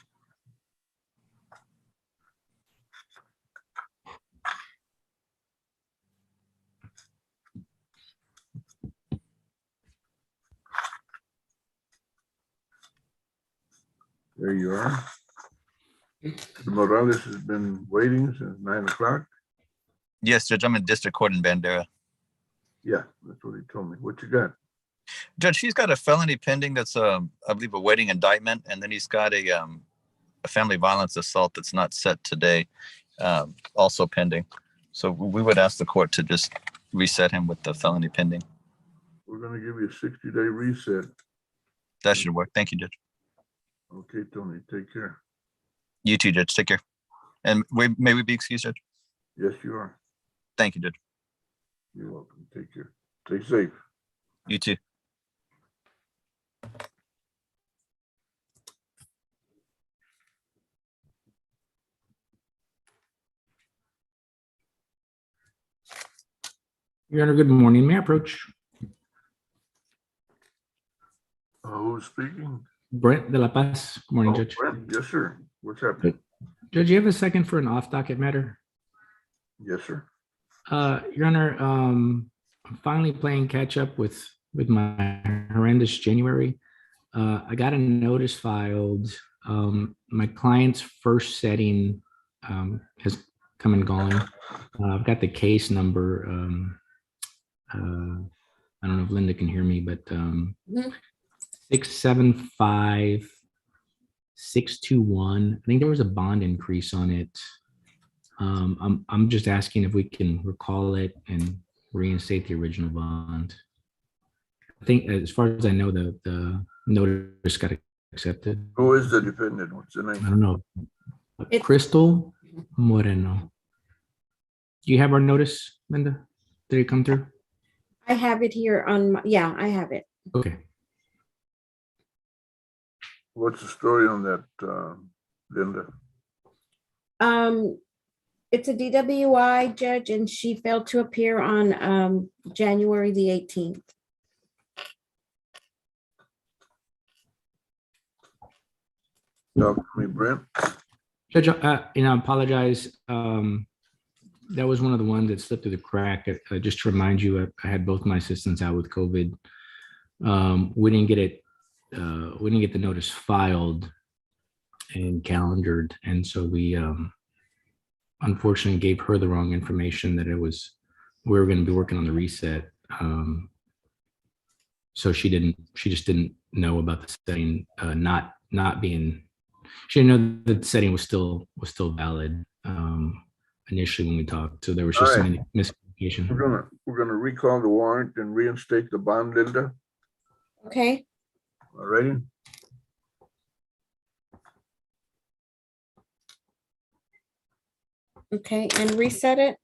There you are. Morales has been waiting since 9 o'clock. Yes, Judge, I'm in district court in Bandera. Yeah, that's what he told me. What you got? Judge, he's got a felony pending that's, I believe, awaiting indictment, and then he's got a family violence assault that's not set today, also pending. So we would ask the court to just reset him with the felony pending. We're gonna give you a 60-day reset. That should work. Thank you, Judge. Okay, Tony, take care. You too, Judge. Take care. And may we be excused, Judge? Yes, you are. Thank you, Judge. You're welcome. Take care. Stay safe. You too. Your Honor, good morning. May I approach? Who's speaking? Brent de la Paz. Good morning, Judge. Brent, yes, sir. What's happening? Judge, you have a second for an off-docket matter? Yes, sir. Your Honor, I'm finally playing catch up with my horrendous January. I got a notice filed. My client's first setting has come and gone. I've got the case number. I don't know if Linda can hear me, but 675621. I think there was a bond increase on it. I'm just asking if we can recall it and reinstate the original bond. I think, as far as I know, the notice got accepted. Who is the defendant? What's the name? I don't know. Crystal Moreno. Do you have our notice, Linda? Did it come through? I have it here on, yeah, I have it. Okay. What's the story on that, Linda? It's a DWI, Judge, and she failed to appear on January the 18th. Talk to me, Brent. Judge, I apologize. That was one of the ones that slipped through the crack. Just to remind you, I had both my assistants out with COVID. We didn't get it. We didn't get the notice filed and calendared, and so we unfortunately gave her the wrong information that we were going to be working on the reset. So she just didn't know about the setting not being. She didn't know that the setting was still valid initially when we talked. So there was just some miscommunication. We're gonna recall the warrant and reinstate the bond, Linda. Okay. All righty. Okay, and reset it.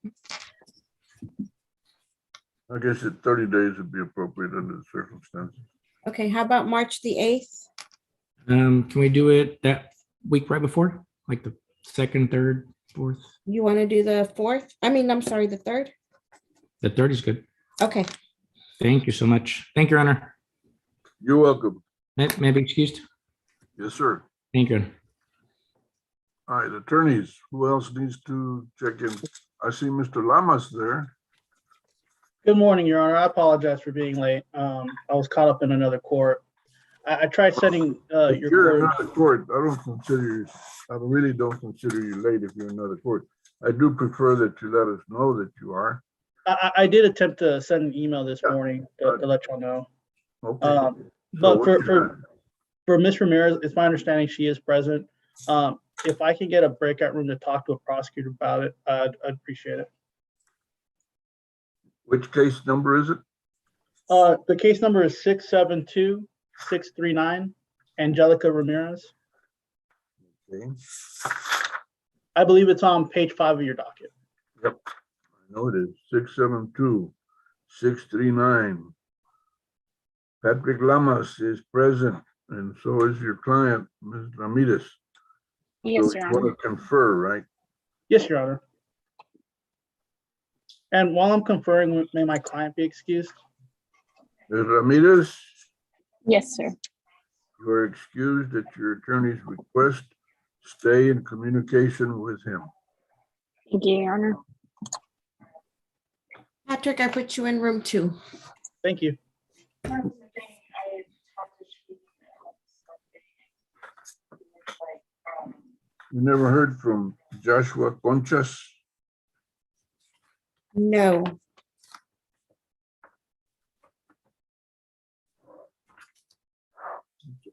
I guess 30 days would be appropriate under the circumstances. Okay, how about March the 8th? Can we do it that week right before, like the 2nd, 3rd, 4th? You want to do the 4th? I mean, I'm sorry, the 3rd? The 3rd is good. Okay. Thank you so much. Thank you, Your Honor. You're welcome. May I be excused? Yes, sir. Thank you. All right, attorneys, who else needs to check in? I see Mr. Lamas there. Good morning, Your Honor. I apologize for being late. I was caught up in another court. I tried sending If your you're in court. another court, I really don't consider you late if you're in another court. I do prefer that you let us know that you are. I did attempt to send an email this morning to let y'all know. Okay. But what you got? for Ms. Ramirez, it's my understanding she is present. If I can get a breakout room to talk to a prosecutor about it, I'd appreciate it. Which case number is it? The case number is 672-639, Angelica Ramirez. Okay. I believe it's on page 5 of your docket. Yep. I know it is 672-639. Patrick Lamas is present, and so is your client, Ms. Ramirez. Yes, So Your you want Honor. to confer, right? Yes, Your Honor. And while I'm conferring, may my client be excused? Ms. Ramirez, Yes, sir. you are excused at your attorney's request. Stay in communication with him. Thank you, Your Honor. Patrick, I put you in room 2. Thank you. You never heard from Joshua Conchas? No.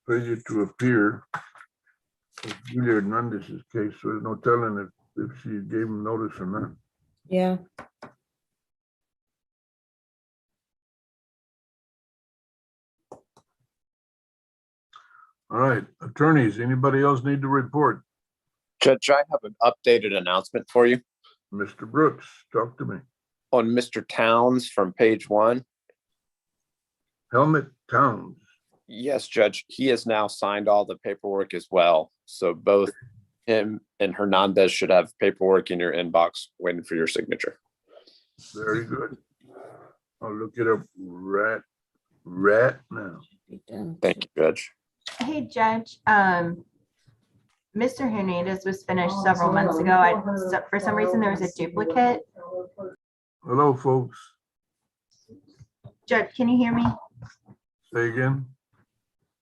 Failure to appear. It's Julia Hernandez's case, so there's no telling if she gave him notice or not. Yeah. All right, attorneys, anybody else need to report? Judge, I have an updated announcement for you Mr. Brooks, talk to me. on Mr. Towns from page 1. Helmet Towns. Yes, Judge, he has now signed all the paperwork as well. So both him and Hernandez should have paperwork in your inbox waiting for your signature. Very good. I'll look it up right now. Thank you, Judge. Hey, Judge, Mr. Hernandez was finished several months ago. For some reason, there was a duplicate. Hello, folks. Judge, can you hear me? Say again.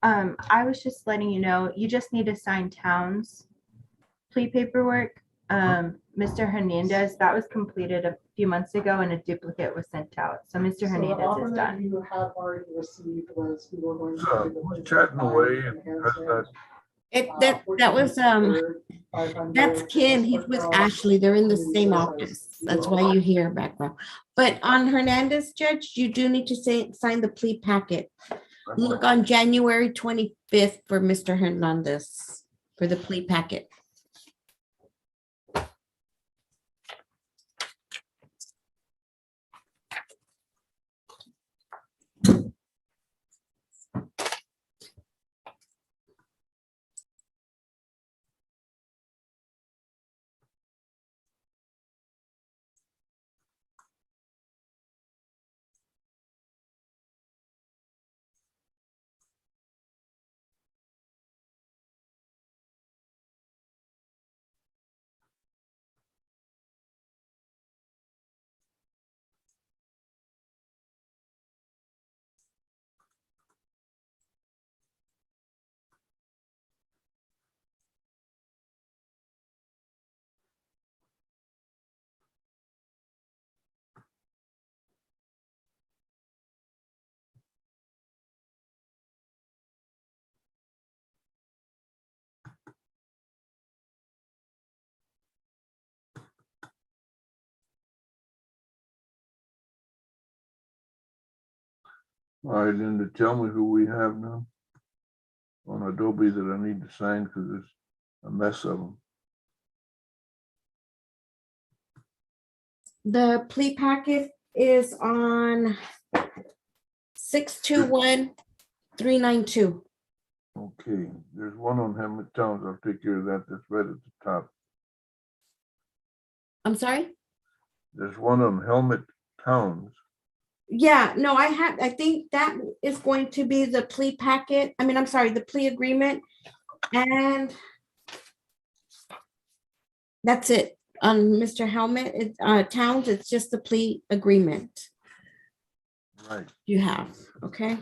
I was just letting you know, you just need to sign Towns plea paperwork. Mr. Hernandez, that was completed a few months ago and a duplicate was sent out. So Mr. Hernandez is done. You have already received was we were going So, chatting away and that's That was that's Ken. He's with Ashley. They're in the same office. That's why you hear background. But on Hernandez, Judge, you do need to sign the plea packet. Look on January 25th for Mr. Hernandez for the plea packet. all right, then to tell me who we have now on Adobe that I need to sign because there's a mess of them. The plea packet is on 621392. Okay, there's one on Helmet Towns. I'll take care of that. That's right at the top. I'm sorry? There's one on Helmet Towns. Yeah, no, I think that is going to be the plea packet. I mean, I'm sorry, the plea agreement. And that's it. On Mr. Helmet, Towns, it's just the plea agreement Right. you have, okay?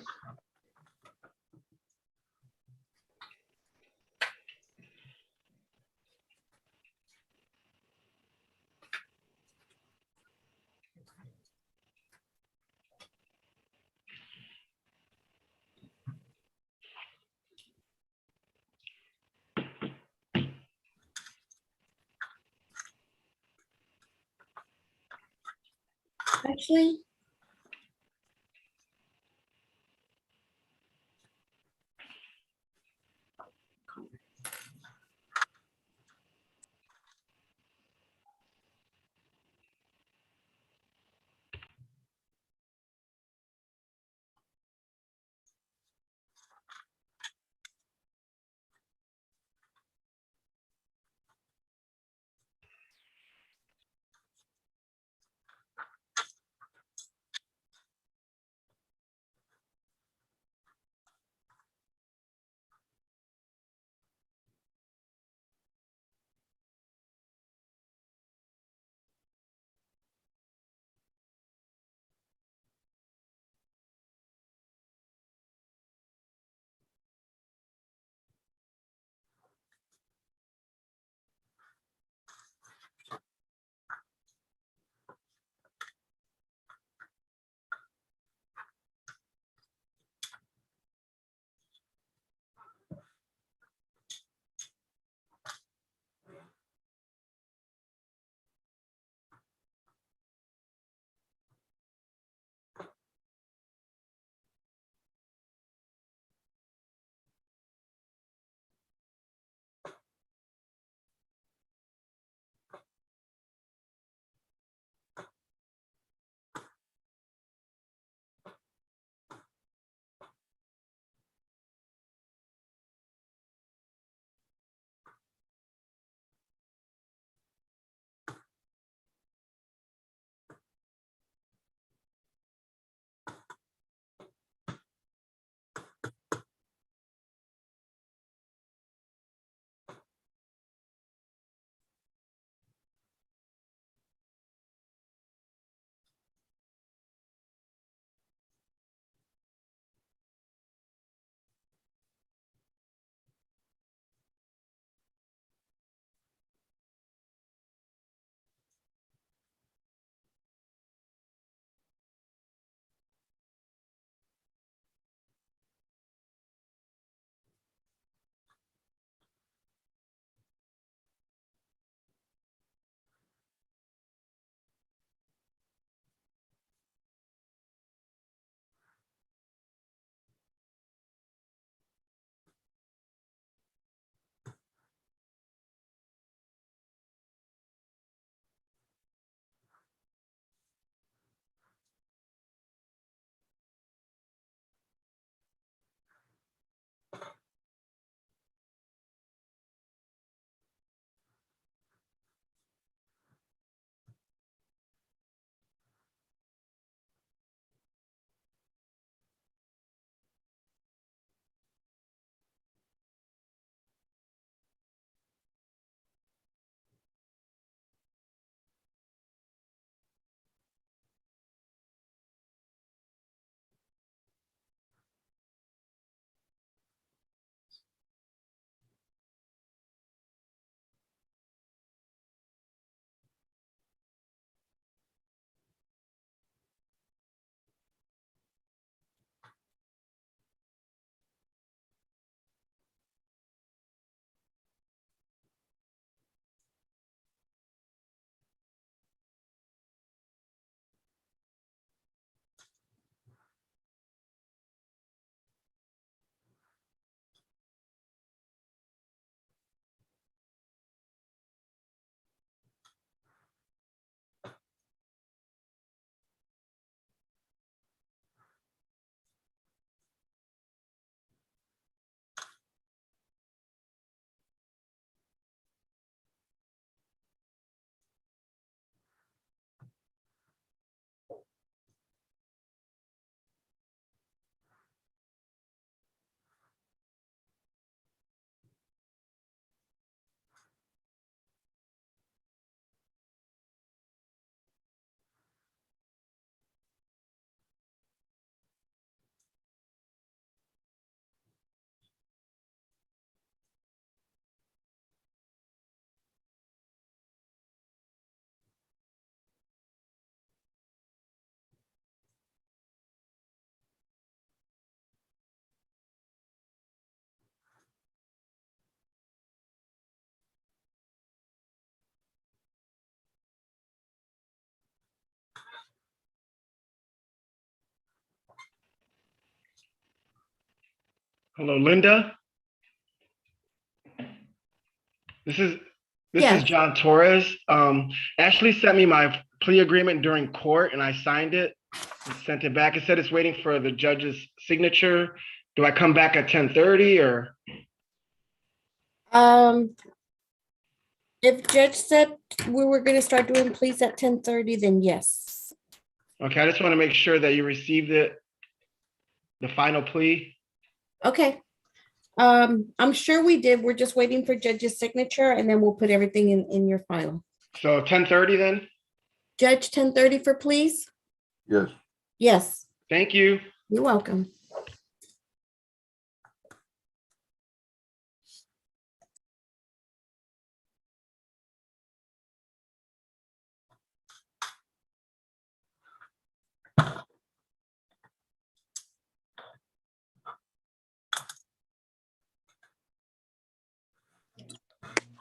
Ashley? Hello, Linda. This is Yes. John Torres. Ashley sent me my plea agreement during court and I signed it and sent it back. It said it's waiting for the judge's signature. Do I come back at 10:30 or? If Judge said we were gonna start doing pleas at 10:30, then yes. Okay, I just want to make sure that you received it, the final plea. Okay. I'm sure we did. We're just waiting for Judge's signature and then we'll put everything in your file. So 10:30 then? Judge, 10:30 for please? Yes. Yes. Thank you. You're welcome.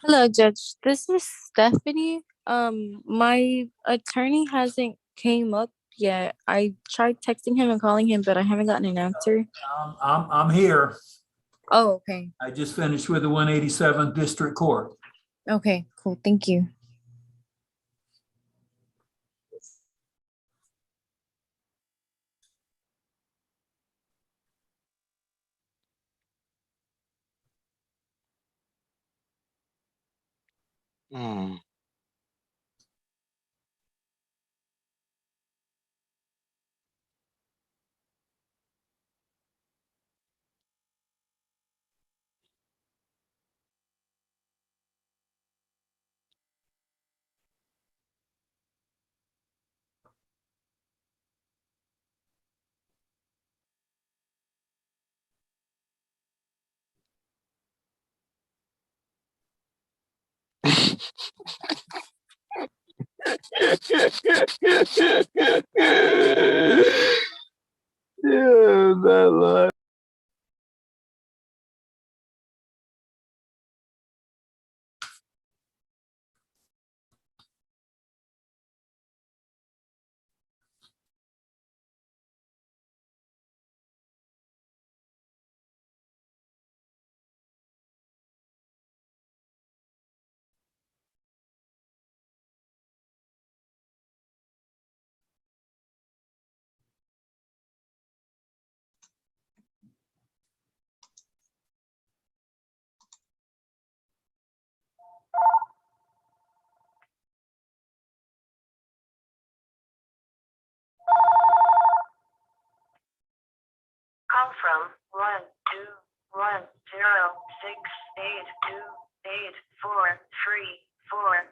Hello, Judge. This is Stephanie. My attorney hasn't came up yet. I tried texting him and calling him, but I haven't gotten an answer. I'm here. Oh, okay. I just finished with the 187th District Court. Okay, cool. Thank you. Yeah, that line. Call from 12106828434.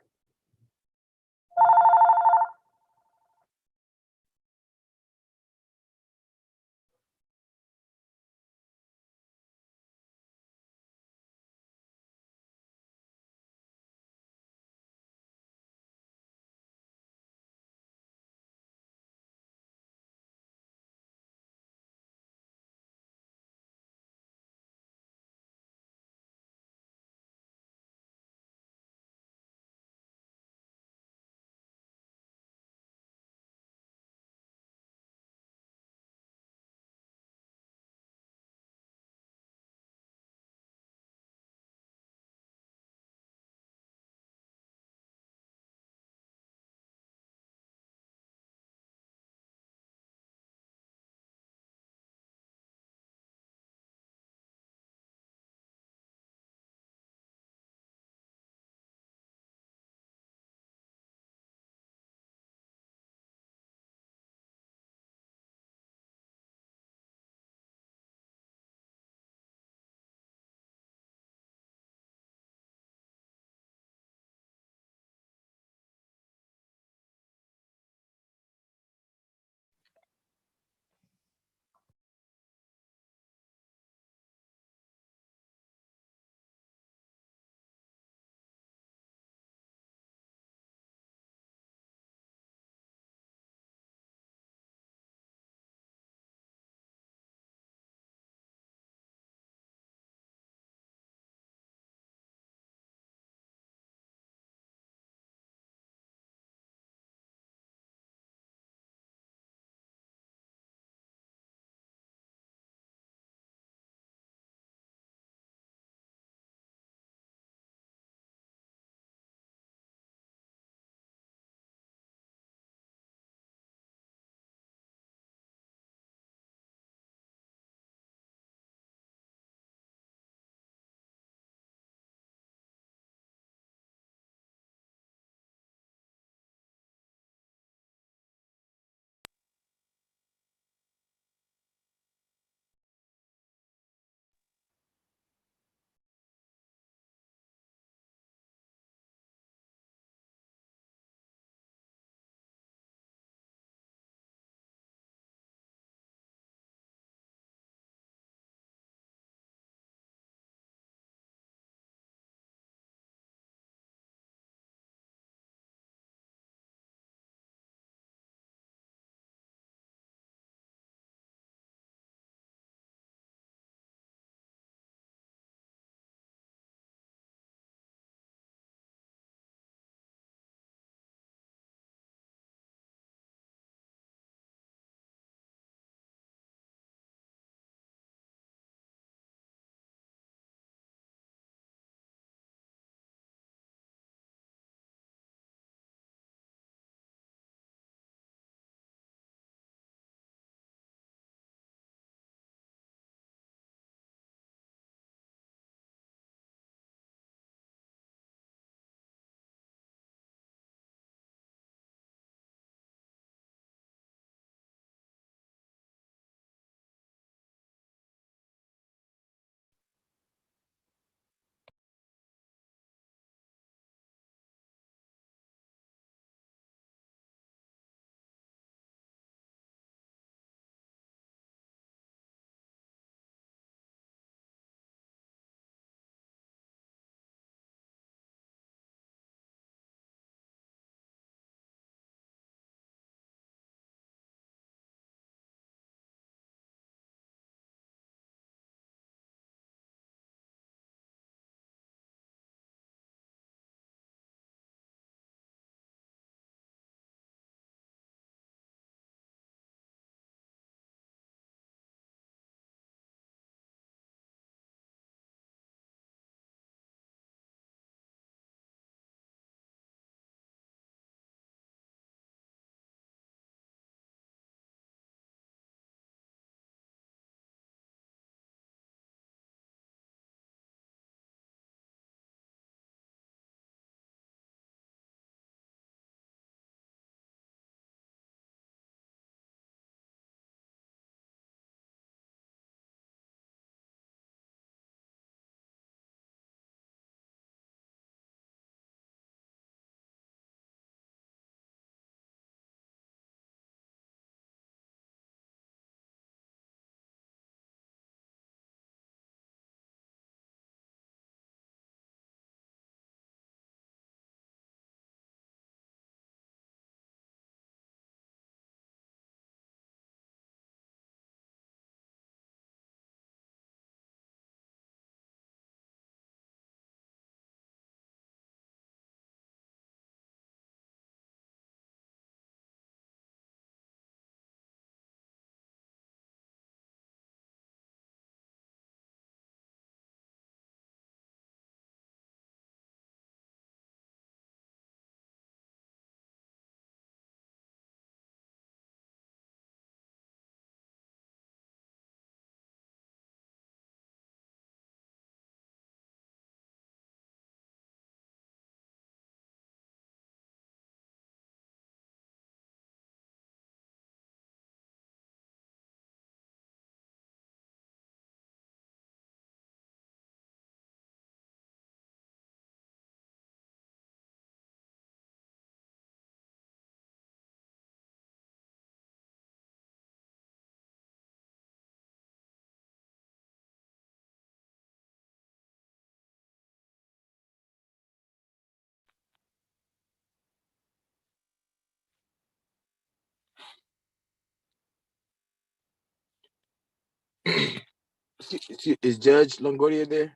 Is Judge Longoria there?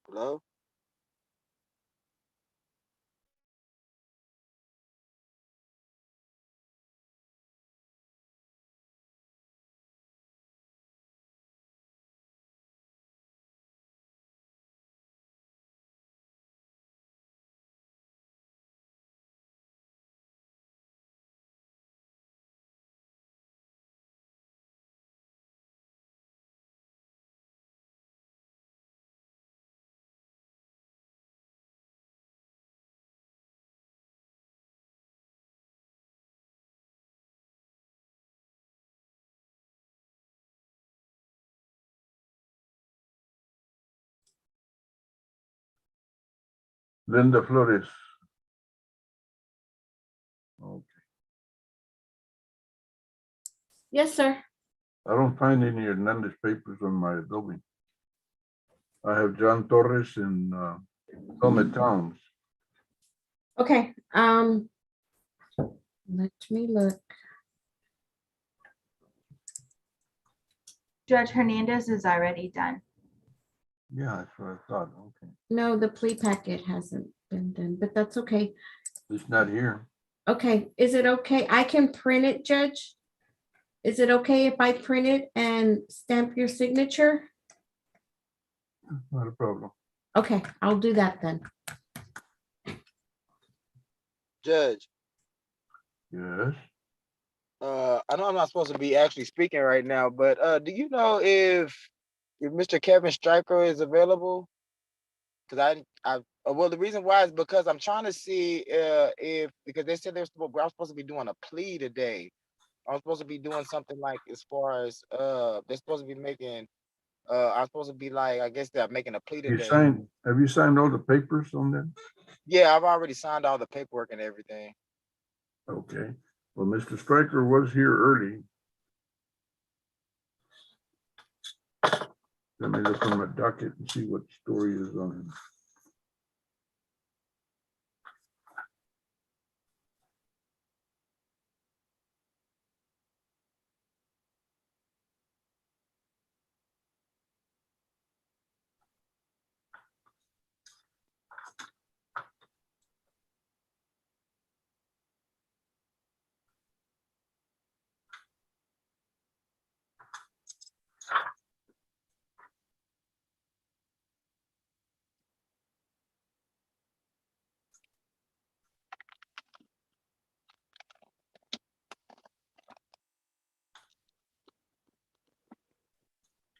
Hello? Linda Flores. Okay. Yes, sir. I don't find any Hernandez papers on my Adobe. I have John Torres and Helmet Towns. Okay, let me look. Judge Hernandez is already done. Yeah, that's what I thought. Okay. No, the plea packet hasn't been done, but that's okay. It's not here. Okay, is it okay? I can print it, Judge? Is it okay if I print it and stamp your signature? Not a problem. Okay, I'll do that then. Judge, Yes. I know I'm not supposed to be actually speaking right now, but do you know if Mr. Kevin Stryker is available? Because well, the reason why is because I'm trying to see if because they said I was supposed to be doing a plea today. I was supposed to be doing something like as far as they're supposed to be making I'm supposed to be like I guess they're making a plea You today. signed, have you signed all the papers on that? Yeah, I've already signed all the paperwork and everything. Okay. Well, Mr. Stryker was here early. Let me look on my docket and see what story is on him.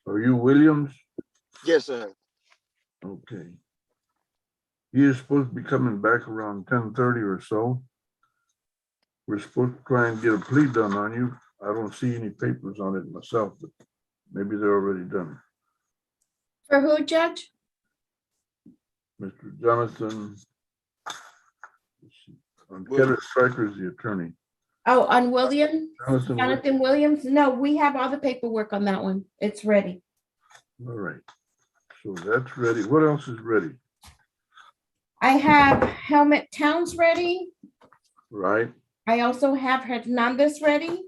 Are you Williams? Yes, sir. Okay. He is supposed to be coming back around 10:30 or so. We're supposed to try and get a plea done on you. I don't see any papers on it myself, but maybe they're already done. For who, Judge? Mr. Jonathan. Kevin Stryker is the attorney. Oh, on William? Jonathan Jonathan Williams? No, we have all the paperwork on that one. It's ready. All right. So that's ready. What else is ready? I have Helmet Towns ready. Right. I also have Hernandez ready.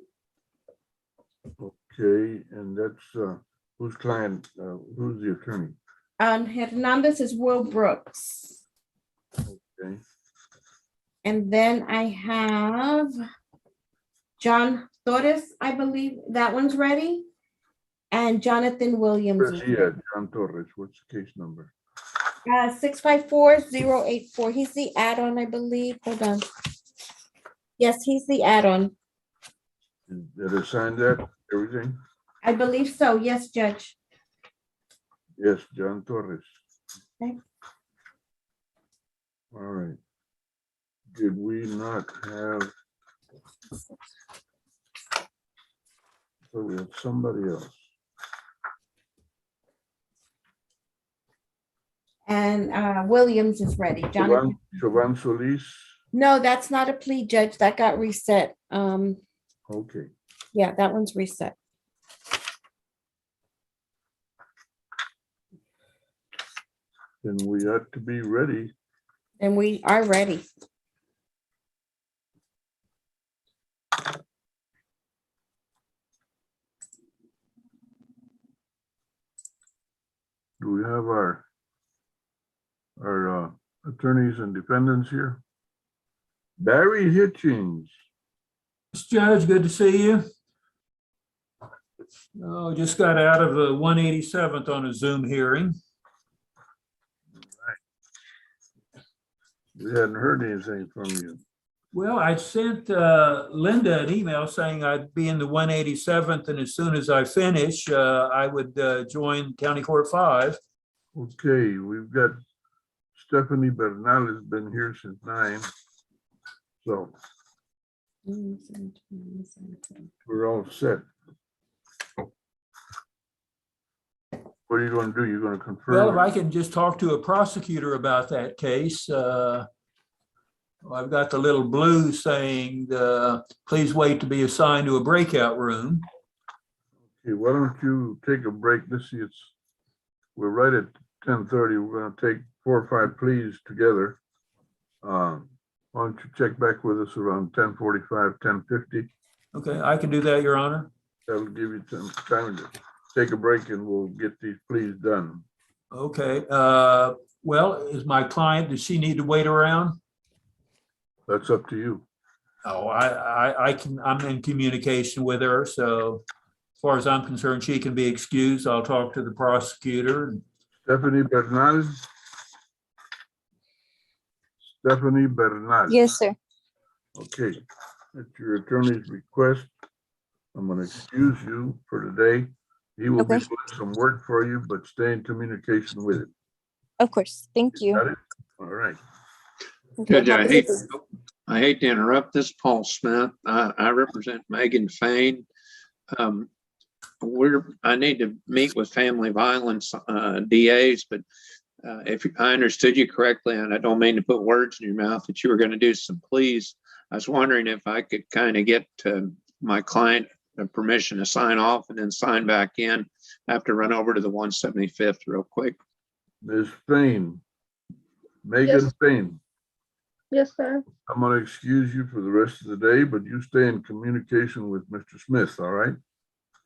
Okay. And that's Whose client, who's the attorney? Hernandez is Will Brooks. Okay. And then I have John Torres, I believe that one's ready. And Jonathan Williams. Where's he at? John Torres, what's the case number? 654084. He's the add-on, I believe. Hold on. Yes, he's the add-on. Did they sign that, everything? I believe so. Yes, Judge. Yes, John Torres. Okay. All right. Did we not have? So we have somebody else. And Williams is ready. Jonathan. Chauvin Solis. No, that's not a plea, Judge. That got reset. Okay. Yeah, that one's reset. Then we ought to be ready. And we are ready. Do we have our attorneys and defendants here? Barry Hitchings. Judge, good to see you. Oh, just got out of the 187th on a Zoom hearing. We hadn't heard anything from you. Well, I sent Linda an email saying I'd be in the 187th, and as soon as I finish, I would join County Court 5. Okay, we've got Stephanie Bernal has been here since 9. So we're all set. What are you going to do? You're going to confirm? Well, if I can just talk to a prosecutor about that case. I've got the little blue saying, please wait to be assigned to a breakout room. Okay, why don't you take a break? We're right at 10:30. We're going to take 4 or 5 pleas together. Why don't you check back with us around 10:45, 10:50? Okay, I can do that, Your Honor. That'll give you some time to take a break and we'll get these pleas done. Okay. Well, is my client, does she need to wait around? That's up to you. Oh, I'm in communication with her, so as far as I'm concerned, she can be excused. I'll talk to the prosecutor. Stephanie Bernal. Stephanie Bernal. Yes, sir. Okay, at your attorney's request, I'm going to excuse you for today. He will be doing some work for you, but stay in communication with him. Of course. Thank you. Got it? All right. Judge, I hate to interrupt this, Paul Smith. I represent Megan Fain. I need to meet with family violence DAs, but if I understood you correctly, and I don't mean to put words in your mouth, that you were going to do some pleas. I was wondering if I could kind of get my client permission to sign off and then sign back in. I have to run over to the 175th real quick. Ms. Fain, Megan Fain. Yes, sir. I'm going to excuse you for the rest of the day, but you stay in communication with Mr. Smith, all right?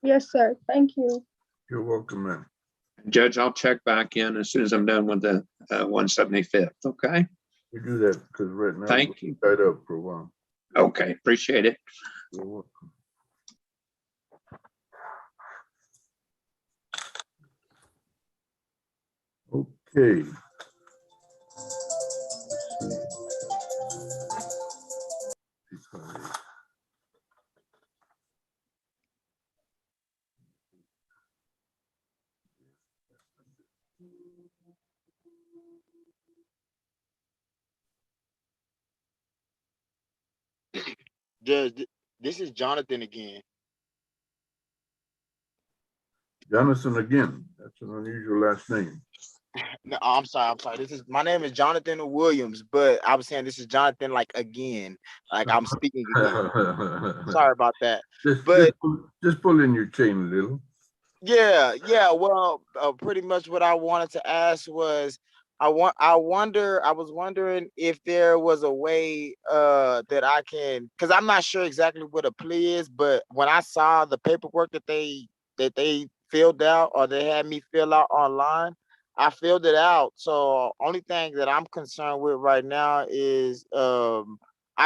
Yes, sir. Thank you. You're welcome, ma'am. Judge, I'll check back in as soon as I'm done with the 175th, okay? We do that because right now Thank you. Tied up for a while. Okay, appreciate it. You're welcome. Okay. Judge, this is Jonathan again. Jonathan again. That's an unusual last name. No, I'm sorry. My name is Jonathan Williams, but I was saying this is Jonathan like again, like I'm speaking again. Sorry about that. Just pull in your chain a little. Yeah. Well, pretty much what I wanted to ask was, I was wondering if there was a way that I can, because I'm not sure exactly what a plea is, but when I saw the paperwork that they filled out or they had me fill out online. I filled it out. So only thing that I'm concerned with right now is I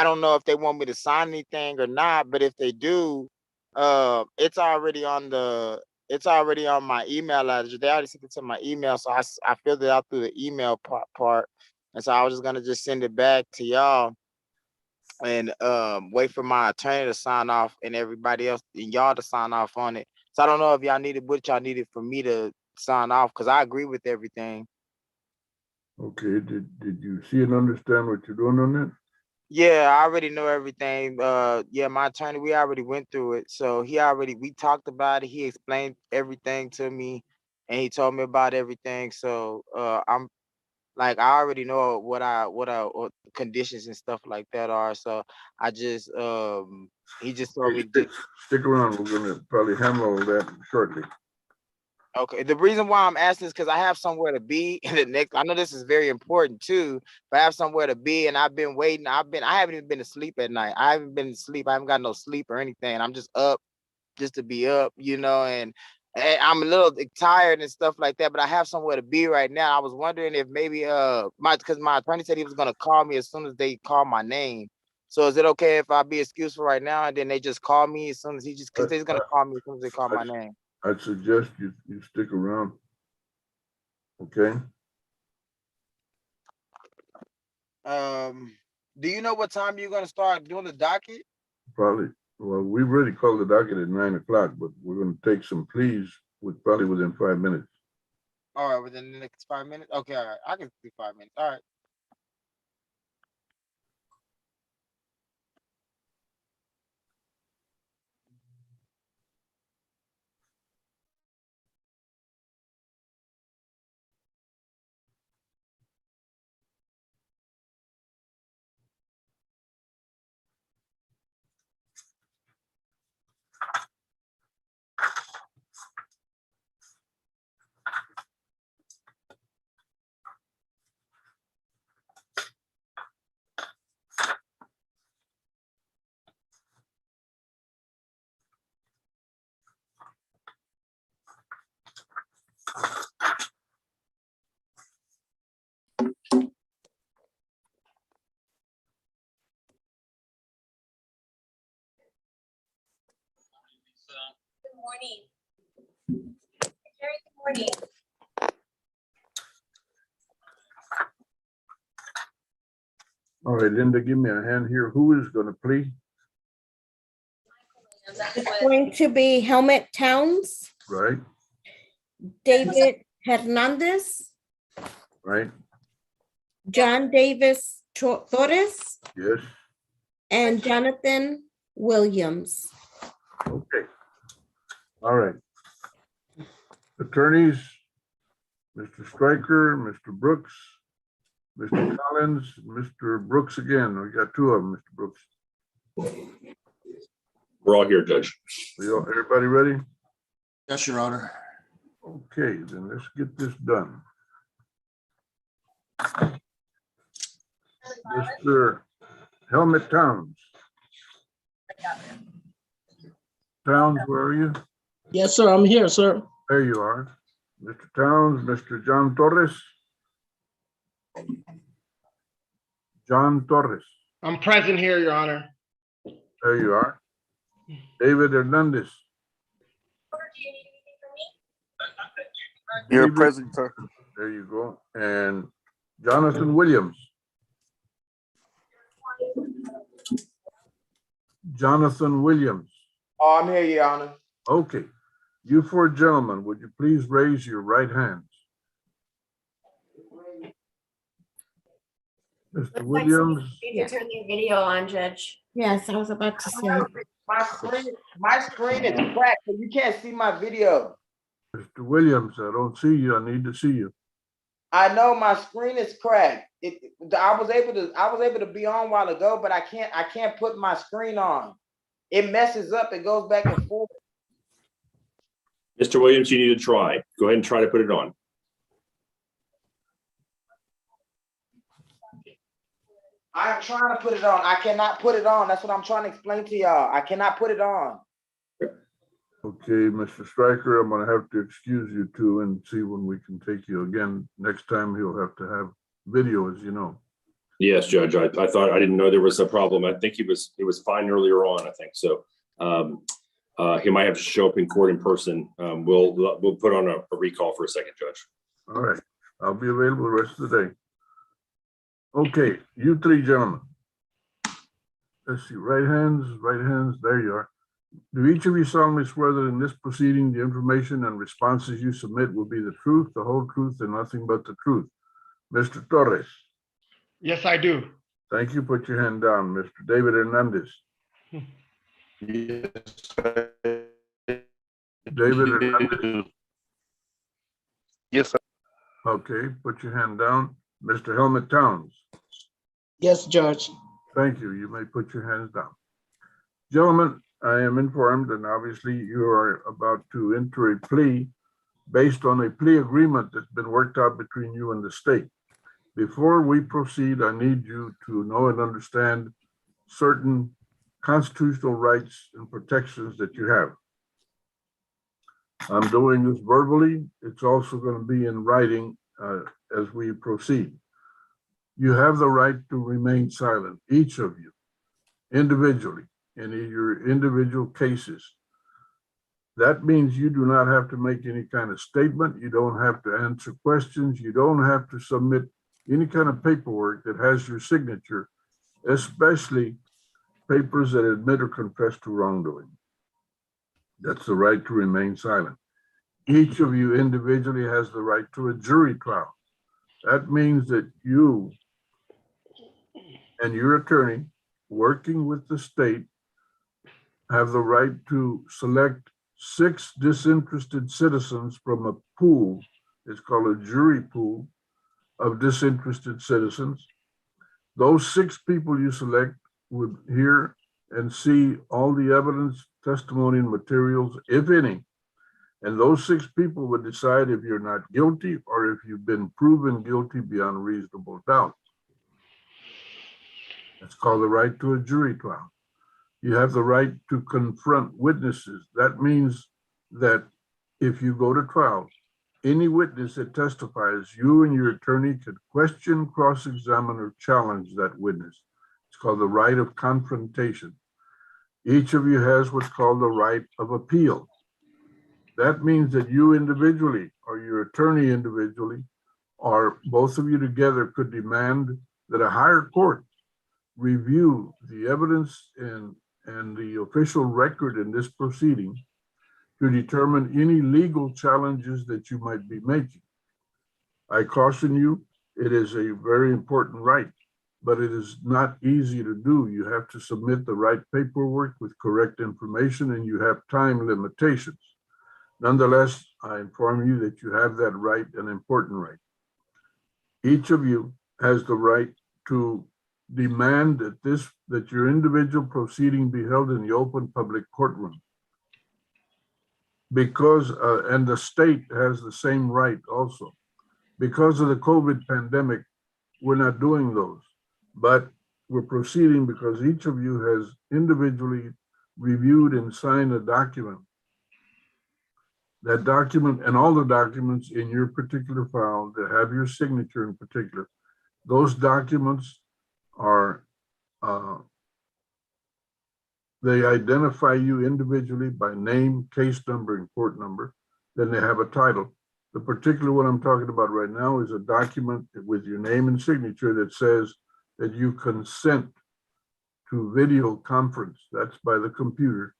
don't know if they want me to sign anything or not, but if they do, it's already on my email address. They already sent it to my email, so I filled it out through the email part, and so I was just gonna just send it back to y'all and wait for my attorney to sign off and everybody else and y'all to sign off on it. So I don't know if y'all needed what y'all needed for me to sign off because I agree with everything. Okay, did you see and understand what you're doing on that? Yeah, I already know everything. Yeah, my attorney, we already went through it. So we talked about it. He explained everything to me and he told me about everything. So I'm like I already know what the conditions and stuff like that are. So I just he just told me to Stick around, we're gonna probably handle that shortly. okay. The reason why I'm asking is because I have somewhere to be in the next. I know this is very important too, but I have somewhere to be, and I've been waiting. I haven't even been to sleep at night. I haven't been to sleep. I haven't got no sleep or anything. I'm just up, just to be up, and I'm a little tired and stuff like that. But I have somewhere to be right now. I was wondering if maybe because my attorney said he was gonna call me as soon as they call my name. So is it okay if I be excused for right now and then they just call me as soon as because he's gonna call me as soon as they call my name. I'd suggest you stick around. Okay. Do you know what time you're gonna start doing the docket? Probably. Well, we really called the docket at 9 o'clock, but we're gonna take some pleas probably within 5 minutes. All right, within the next 5 minutes. Okay, all right. I can do 5 minutes. All right. Good morning. Very good morning. All right, Linda, give me a hand here. Who is gonna plead? It's going to be Helmut Towns, Right, David Hernandez, right, John Davis Torres, yes, and Jonathan Williams. okay. All right. Attorneys, Mr. Stryker, Mr. Brooks, Mr. Collins, Mr. Brooks again. We got two of them, Mr. Brooks. We're all here, Judge. Everybody ready? Yes, Your Honor. Okay, then let's get this done. Mr. Helmut Towns. Towns, where are you? Yes, sir. I'm here, sir. There you are. Mr. Towns, Mr. John Torres. John Torres. I'm present here, Your Honor. There you are. David Hernandez. You're David, present, sir. there you go. And Jonathan Williams. Jonathan Williams. Oh, I'm here, Your Honor. Okay. You four gentlemen, would you please raise your right hands? Mr. Williams. You need to turn your video on, Judge. Yes, I was about to say. My screen is cracked, so you can't see my video. Mr. Williams, I don't see you. I need to see you. I know my screen is cracked. I was able to be on a while ago, but I can't put my screen on. It messes up. It goes back and forth. Mr. Williams, you need to try. Go ahead and try to put it on. I'm trying to put it on. I cannot put it on. That's what I'm trying to explain to y'all. I cannot put it on. Okay, Mr. Stryker, I'm gonna have to excuse you two and see when we can take you again. Next time he'll have to have video, as you know. Yes, Judge. I thought, I didn't know there was a problem. I think he was fine earlier on, I think. So he might have to show up in court in person. We'll put on a recall for a second, Judge. All right, I'll be available the rest of the day. Okay, you three gentlemen. Let's see, right hands, there you are. Do each of you solemnly swear that in this proceeding, the information and responses you submit will be the truth, the whole truth, and nothing but the truth? Mr. Torres. Yes, I do. Thank you. Put your hand down. Mr. David Hernandez. Yes. David Hernandez. Yes, sir. Okay, put your hand down. Mr. Helmut Towns. Yes, Judge. Thank you. You may put your hands down. Gentlemen, I am informed, and obviously you are about to enter a plea based on a plea agreement that's been worked out between you and the state. Before we proceed, I need you to know and understand certain constitutional rights and protections that you have. I'm doing this verbally. It's also going to be in writing as we proceed. You have the right to remain silent, each of you, individually, in your individual cases. That means you do not have to make any kind of statement. You don't have to answer questions. You don't have to submit any kind of paperwork that has your signature, especially papers that admit or confess to wrongdoing. That's the right to remain silent. Each of you individually has the right to a jury trial. That means that you and your attorney, working with the state, have the right to select 6 disinterested citizens from a pool. It's called a jury pool of disinterested citizens. Those 6 people you select would hear and see all the evidence, testimony, and materials, if any. And those 6 people would decide if you're not guilty or if you've been proven guilty beyond reasonable doubt. It's called the right to a jury trial. You have the right to confront witnesses. That means that if you go to trial, any witness that testifies, you and your attorney could question, cross-examine, or challenge that witness. It's called the right of confrontation. Each of you has what's called the right of appeal. That means that you individually or your attorney individually or both of you together could demand that a higher court review the evidence and the official record in this proceeding to determine any legal challenges that you might be making. I caution you, it is a very important right, but it is not easy to do. You have to submit the right paperwork with correct information, and you have time limitations. Nonetheless, I inform you that you have that right, an important right. Each of you has the right to demand that your individual proceeding be held in the open public courtroom. Because, and the state has the same right also. Because of the COVID pandemic, we're not doing those, but we're proceeding because each of you has individually reviewed and signed a document. That document and all the documents in your particular file that have your signature in particular, those documents are, they identify you individually by name, case number, and court number. Then they have a title. The particular one I'm talking about right now is a document with your name and signature that says that you consent to video conference. That's by the computer.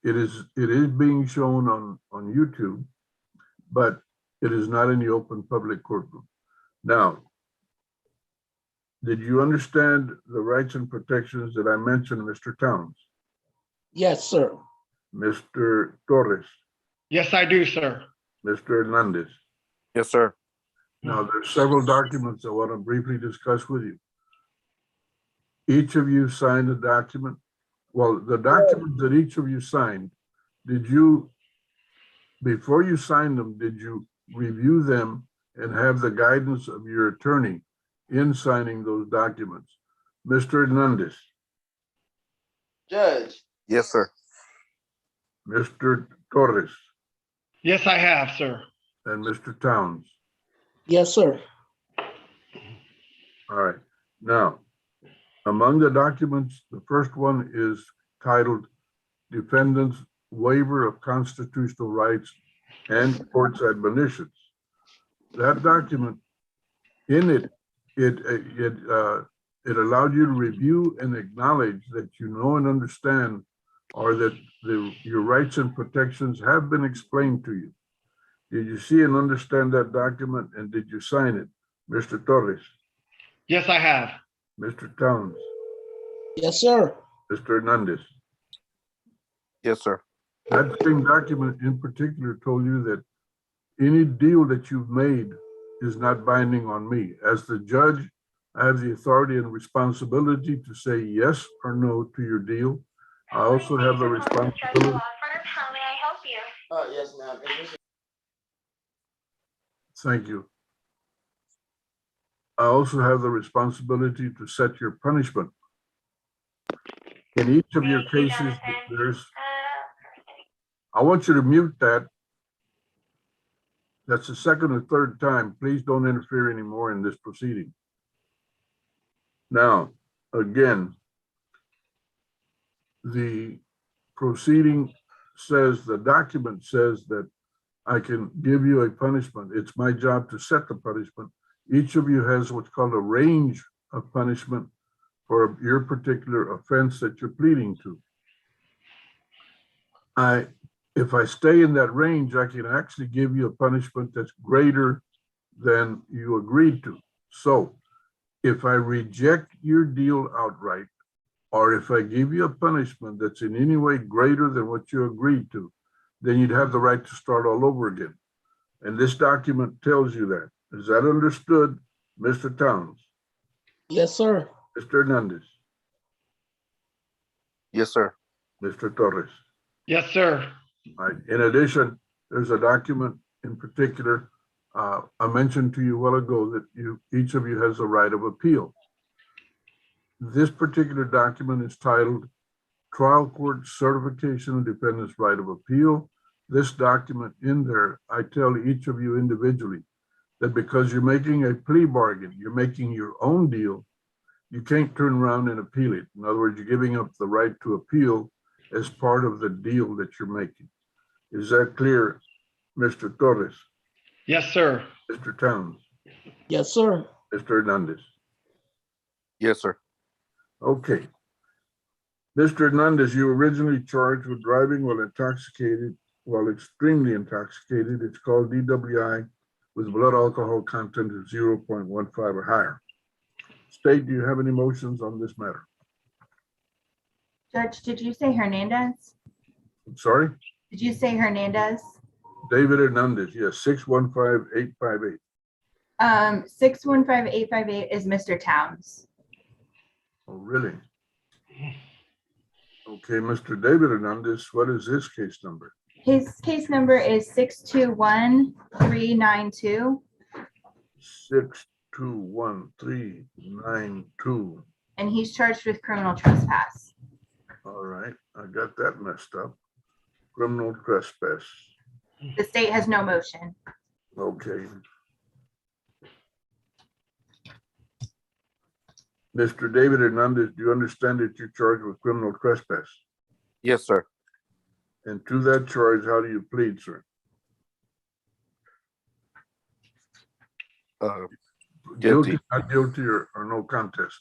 It is being shown on YouTube, but it is not in the open public courtroom. Now, did you understand the rights and protections that I mentioned, Mr. Towns? Yes, sir. Mr. Torres? Yes, I do, sir. Mr. Hernandez? Yes, sir. Now, there's several documents I want to briefly discuss with you. Each of you signed a document. Well, the documents that each of you signed, did you, before you signed them, did you review them and have the guidance of your attorney in signing those documents? Mr. Hernandez? Judge. Yes, sir. Mr. Torres, Yes, I have, sir. and Mr. Towns. Yes, sir. All right. Now, among the documents, the first one is titled Defendant's Waiver of Constitutional Rights and Court's Admonitions. That document, in it allowed you to review and acknowledge that you know and understand, or that your rights and protections have been explained to you. Did you see and understand that document, and did you sign it, Mr. Torres? Yes, I have. Mr. Towns? Yes, sir. Mr. Hernandez? Yes, sir. That same document in particular told you that any deal that you've made is not binding on me. As the judge, I have the authority and responsibility to say yes or no to your deal. I also have the responsibility. How may I help you? Yes, ma'am. Thank you. I also have the responsibility to set your punishment. In each of your cases, I want you to mute that. That's the second or third time. Please don't interfere anymore in this proceeding. Now, again, the proceeding says, the document says that I can give you a punishment. It's my job to set the punishment. Each of you has what's called a range of punishment for your particular offense that you're pleading to. If I stay in that range, I can actually give you a punishment that's greater than you agreed to. So if I reject your deal outright, or if I give you a punishment that's in any way greater than what you agreed to, then you'd have the right to start all over again. And this document tells you that. Is that understood, Mr. Towns? Yes, sir. Mr. Hernandez? Yes, sir. Mr. Torres? Yes, sir. All right. In addition, there's a document in particular, I mentioned to you a while ago that each of you has a right of appeal. This particular document is titled Trial Court Certification of Defendant's Right of Appeal. This document in there, I tell each of you individually that because you're making a plea bargain, you're making your own deal, you can't turn around and appeal it. In other words, you're giving up the right to appeal as part of the deal that you're making. Is that clear, Mr. Torres? Yes, sir. Mr. Towns? Yes, sir. Mr. Hernandez? Yes, sir. Okay. Mr. Hernandez, you were originally charged with driving while intoxicated, while extremely intoxicated. It's called DWI with blood alcohol content of 0.15 or higher. State, do you have any motions on this matter? Judge, did you say Hernandez? I'm sorry? Did you say Hernandez? David Hernandez, yes, 615-858. 615858 is Mr. Towns. Oh, really? Okay, Mr. David Hernandez, what is his case number? His case number is 621392. 621392. And he's charged with criminal trespass. All right, I got that messed up. Criminal trespass. The state has no motion. Okay. Mr. David Hernandez, do you understand that you're charged with criminal trespass? Yes, sir. And to that charge, how do you plead, sir? Guilty. Not guilty, or no contest?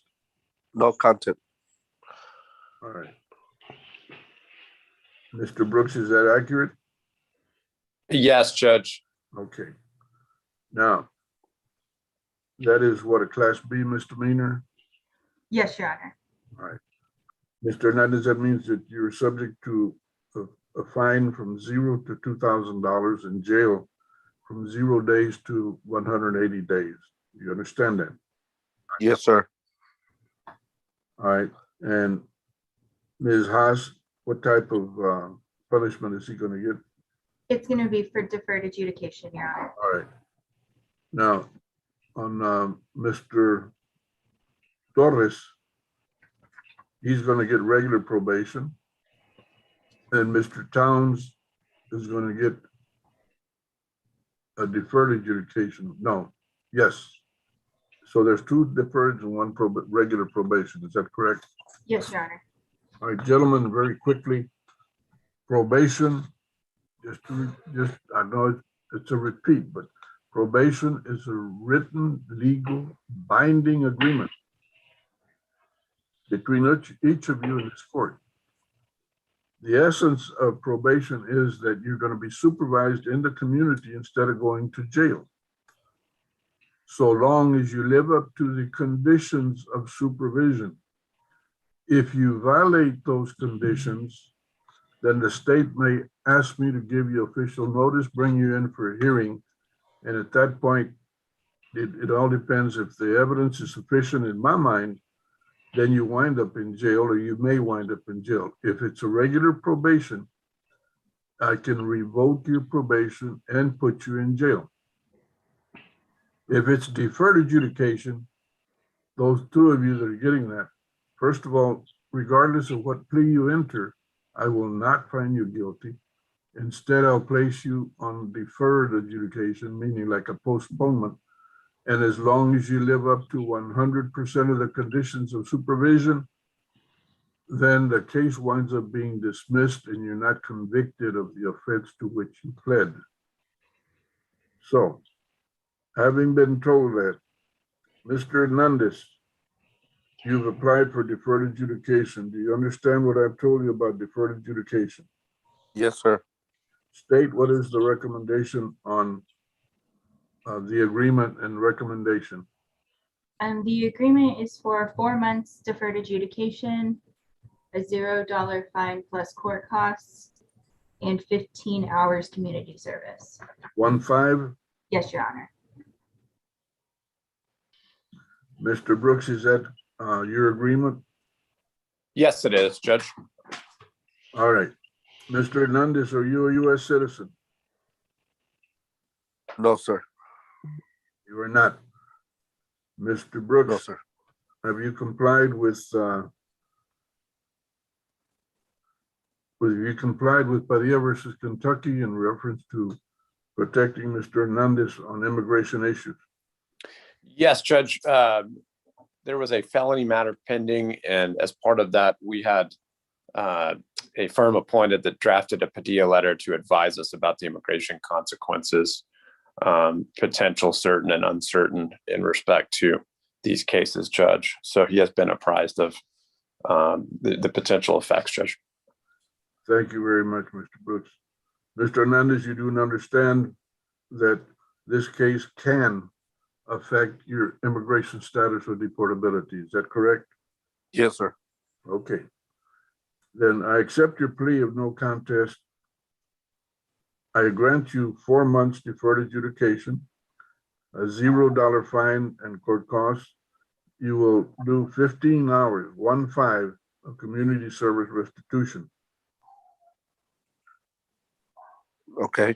No content. All right. Mr. Brooks, is that accurate? Yes, Judge. Okay. Now, that is what, a Class B misdemeanor? Yes, Your Honor. All right. Mr. Hernandez, that means that you're subject to a fine from $0 to $2,000 in jail from 0 days to 180 days. You understand that? Yes, sir. All right. And Ms. Haas, what type of punishment is he going to get? It's going to be for deferred adjudication, Your Honor. All right. Now, on Mr. Torres, he's going to get regular probation. And Mr. Towns is going to get a deferred adjudication. No, yes. So there's 2 deferreds and 1 regular probation. Is that correct? Yes, Your Honor. All right, gentlemen, very quickly, probation, I know it's a repeat, but probation is a written, legal, binding agreement between each of you in this court. The essence of probation is that you're going to be supervised in the community instead of going to jail, so long as you live up to the conditions of supervision. If you violate those conditions, then the state may ask me to give you official notice, bring you in for a hearing. And at that point, it all depends. If the evidence is sufficient in my mind, then you wind up in jail, or you may wind up in jail. If it's a regular probation, I can revoke your probation and put you in jail. If it's deferred adjudication, those 2 of you that are getting that, first of all, regardless of what plea you enter, I will not find you guilty. Instead, I'll place you on deferred adjudication, meaning like a postponement. And as long as you live up to 100% of the conditions of supervision, then the case winds up being dismissed and you're not convicted of the offense to which you pled. So, having been told that, Mr. Hernandez, you've applied for deferred adjudication. Do you understand what I've told you about deferred adjudication? Yes, sir. State, what is the recommendation on the agreement and recommendation? The agreement is for 4 months deferred adjudication, a $0 fine plus court costs, and 15 hours community service. 1-5? Yes, Your Honor. Mr. Brooks, is that your agreement? Yes, it is, Judge. All right. Mr. Hernandez, are you a U.S. citizen? No, sir. You are not. Mr. Brooks? No, sir. Have you complied with Padilla versus Kentucky in reference to protecting Mr. Hernandez on immigration issues? Yes, Judge. There was a felony matter pending, and as part of that, we had a firm appointed that drafted a Padilla letter to advise us about the immigration consequences, potential certain and uncertain in respect to these cases, Judge. So he has been apprised of the potential effects, Judge. Thank you very much, Mr. Brooks. Mr. Hernandez, you do understand that this case can affect your immigration status or deportability. Is that correct? Yes, sir. Okay. Then I accept your plea of no contest. I grant you 4 months deferred adjudication, a $0 fine and court costs. You will do 15 hours, 1-5, of community service restitution. Okay.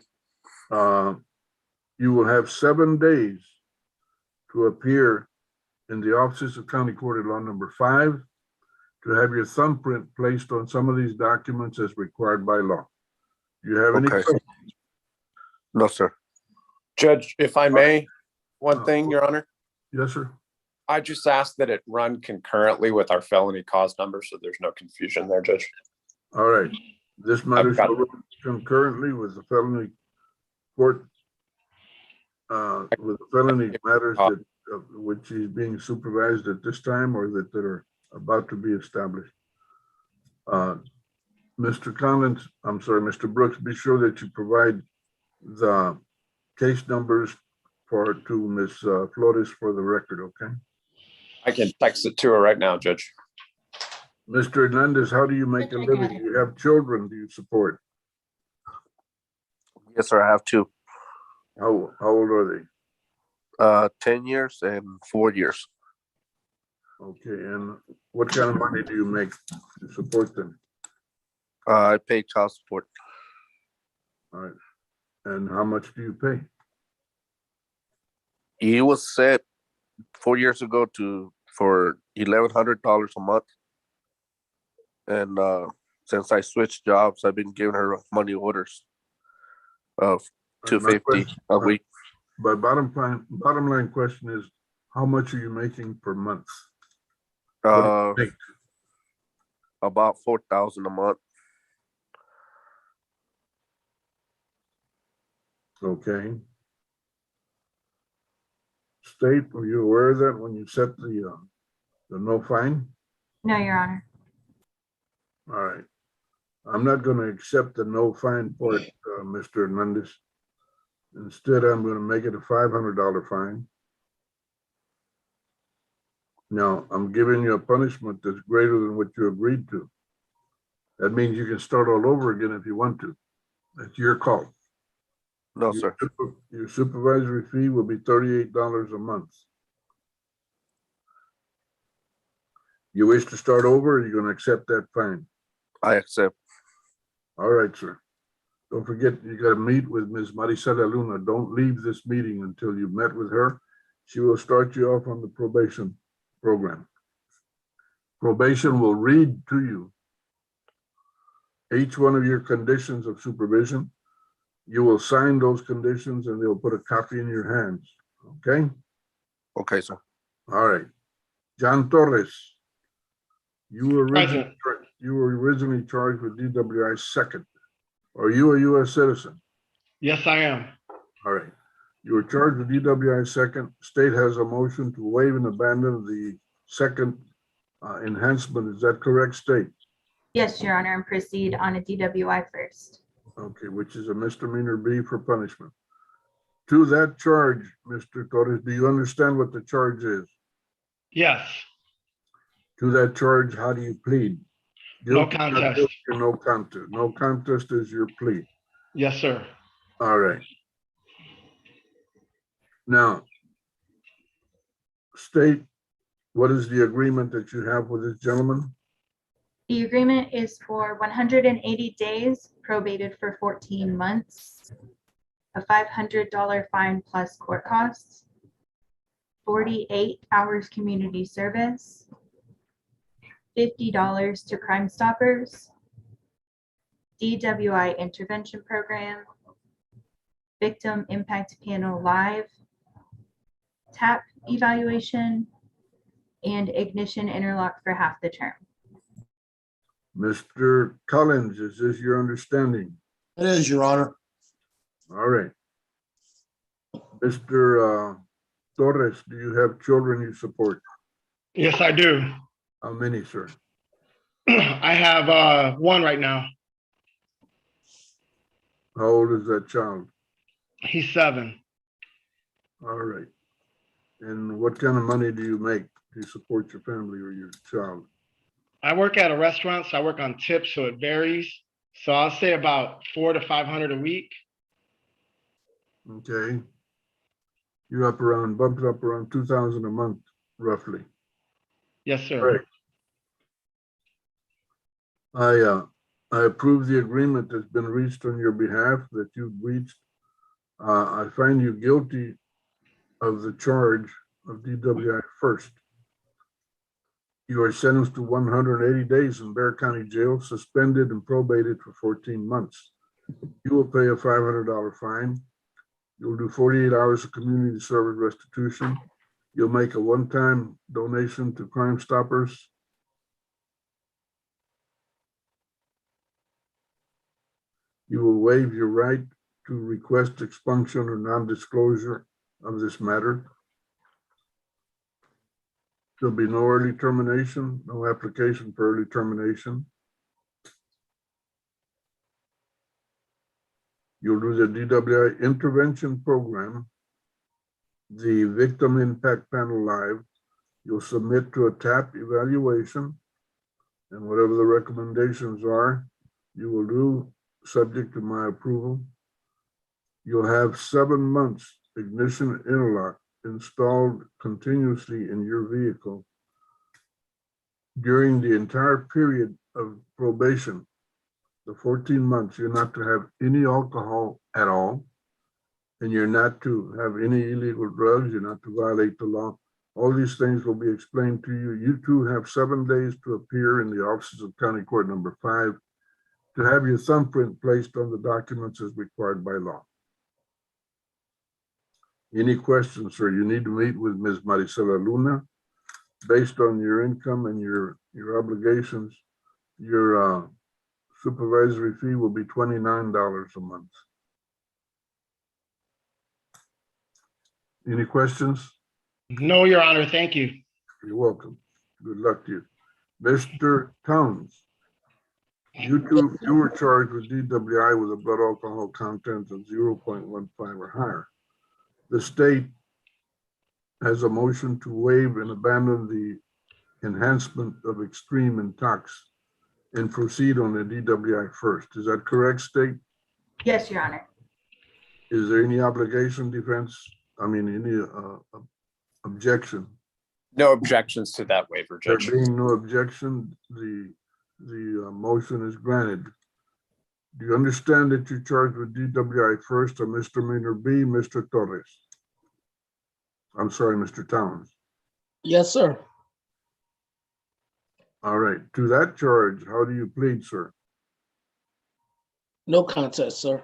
You will have 7 days to appear in the offices of County Court at Law Number 5 to have your thumbprint placed on some of these documents as required by law. Do you have any questions? No, sir. Judge, if I may, one thing, Your Honor. Yes, sir. I just asked that it run concurrently with our felony cause number, so there's no confusion there, Judge. All right. This matter shall run concurrently with the felony court, with the felony matters that which is being supervised at this time or that are about to be established. Mr. Collins, I'm sorry, Mr. Brooks, be sure that you provide the case numbers to Ms. Flores for the record, okay? I can text it to her right now, Judge. Mr. Hernandez, how do you make a living? Do you have children do you support? Yes, sir. I have 2. How old are they? 10 years and 4 years. Okay, and what kind of money do you make to support them? I pay child support. All right. And how much do you pay? He was set 4 years ago for $1,100 a month. And since I switched jobs, I've been giving her money orders of $250 a week. But bottom line question is, how much are you making per month? About 4,000 a month. Okay. State, were you aware of that when you set the no fine? No, Your Honor. All right. I'm not going to accept the no fine part, Mr. Hernandez. Instead, I'm going to make it a $500 fine. Now, I'm giving you a punishment that's greater than what you agreed to. That means you can start all over again if you want to. That's your call. No, sir. Your supervisory fee will be $38 a month. You wish to start over, or are you going to accept that fine? I accept. All right, sir. Don't forget, you got to meet with Ms. Marisela Luna. Don't leave this meeting until you've met with her. She will start you off on the probation program. Probation will read to you each one of your conditions of supervision. You will sign those conditions and they'll put a copy in your hands. Okay? Okay, sir. All right. John Torres, you were originally charged with DWI second. Are you a U.S. citizen? Yes, I am. All right. You were charged with DWI second. State has a motion to waive and abandon the second enhancement. Is that correct, State? Yes, Your Honor, and proceed on a DWI first. Okay, which is a misdemeanor B for punishment. To that charge, Mr. Torres, do you understand what the charge is? Yes. To that charge, how do you plead? No Guilty, not contest. guilty, or no contest. No contest is your plea. Yes, sir. All right. Now, State, what is the agreement that you have with this gentleman? The agreement is for 180 days, probated for 14 months, a $500 fine plus court costs, 48 hours community service, $50 to Crime Stoppers, DWI intervention program, victim impact panel live, TAP evaluation, and ignition interlock for half the term. Mr. Collins, is this your understanding? It is, Your Honor. All right. Mr. Torres, do you have children you support? Yes, I do. How many, sir? I have one right now. How old is that child? He's 7. All right. And what kind of money do you make to support your family or your child? I work at a restaurant, so I work on tips, so it varies. So I'll say about $400 to $500 a week. Okay. You're bumped up around 2,000 a month, roughly. Yes, sir. Right. I approve the agreement that's been reached on your behalf that you've reached. I find you guilty of the charge of DWI first. You are sentenced to 180 days in Bexar County Jail, suspended and probated for 14 months. You will pay a $500 fine. You'll do 48 hours of community service restitution. You'll make a one-time donation to Crime Stoppers. You will waive your right to request expunction or non-disclosure of this matter. There'll be no early termination, no application for early termination. You'll do the DWI intervention program, the victim impact panel live. You'll submit to a TAP evaluation, and whatever the recommendations are, you will do subject to my approval. You'll have 7 months ignition interlock installed continuously in your vehicle. During the entire period of probation, the 14 months, you're not to have any alcohol at all, and you're not to have any illegal drugs, you're not to violate the law. All these things will be explained to you. You too have 7 days to appear in the offices of County Court number 5 to have your thumbprint placed on the documents as required by law. Any questions, sir? You need to meet with Ms. Maricela Luna. Based on your income and your obligations, your supervisory fee will be $29 a month. Any questions? No, Your Honor, thank you. You're welcome. Good luck to you. Mr. Towns, you were charged with DWI with a blood alcohol content of 0.15 or higher. The state has a motion to waive and abandon the enhancement of extreme intox and proceed on the DWI first. Is that correct, state? Yes, Your Honor. Is there any obligation defense? I mean, any objection? No objections to that waiver, There Judge. being no objection, the motion is granted. Do you understand that you're charged with DWI first, or misdemeanor B, Mr. Torres? I'm sorry, Mr. Towns. Yes, sir. All right, to that charge, how do you plead, sir? No contest, sir.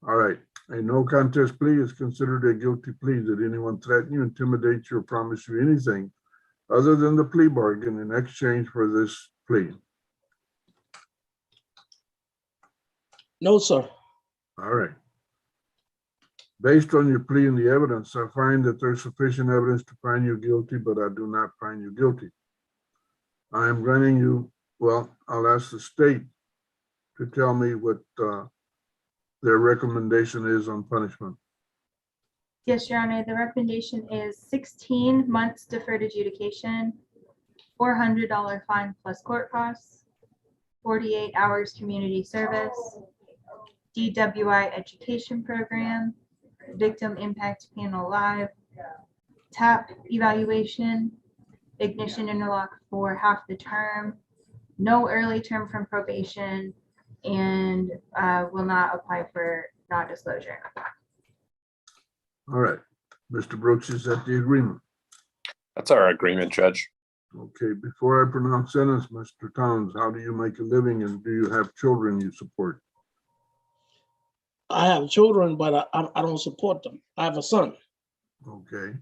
All right, a no contest plea is considered a guilty plea. Did anyone threaten you, intimidate you, or promise you anything other than the plea bargain in exchange for this plea? No, sir. All right. Based on your plea and the evidence, I find that there's sufficient evidence to find you guilty, but I do not find you guilty. I am granting you, well, I'll ask the state to tell me what their recommendation is on punishment. Yes, Your Honor, the recommendation is 16 months deferred adjudication, $400 fine plus court costs, 48 hours community service, DWI education program, victim impact panel live, TAP evaluation, ignition interlock for half the term, no early term from probation, and will not apply for non-disclosure. All right, Mr. Brooks, is that the agreement? That's our agreement, Judge. Okay, before I pronounce sentence, Mr. Towns, how do you make a living and do you have children you support? I have children, but I don't support them. I have a son. Okay.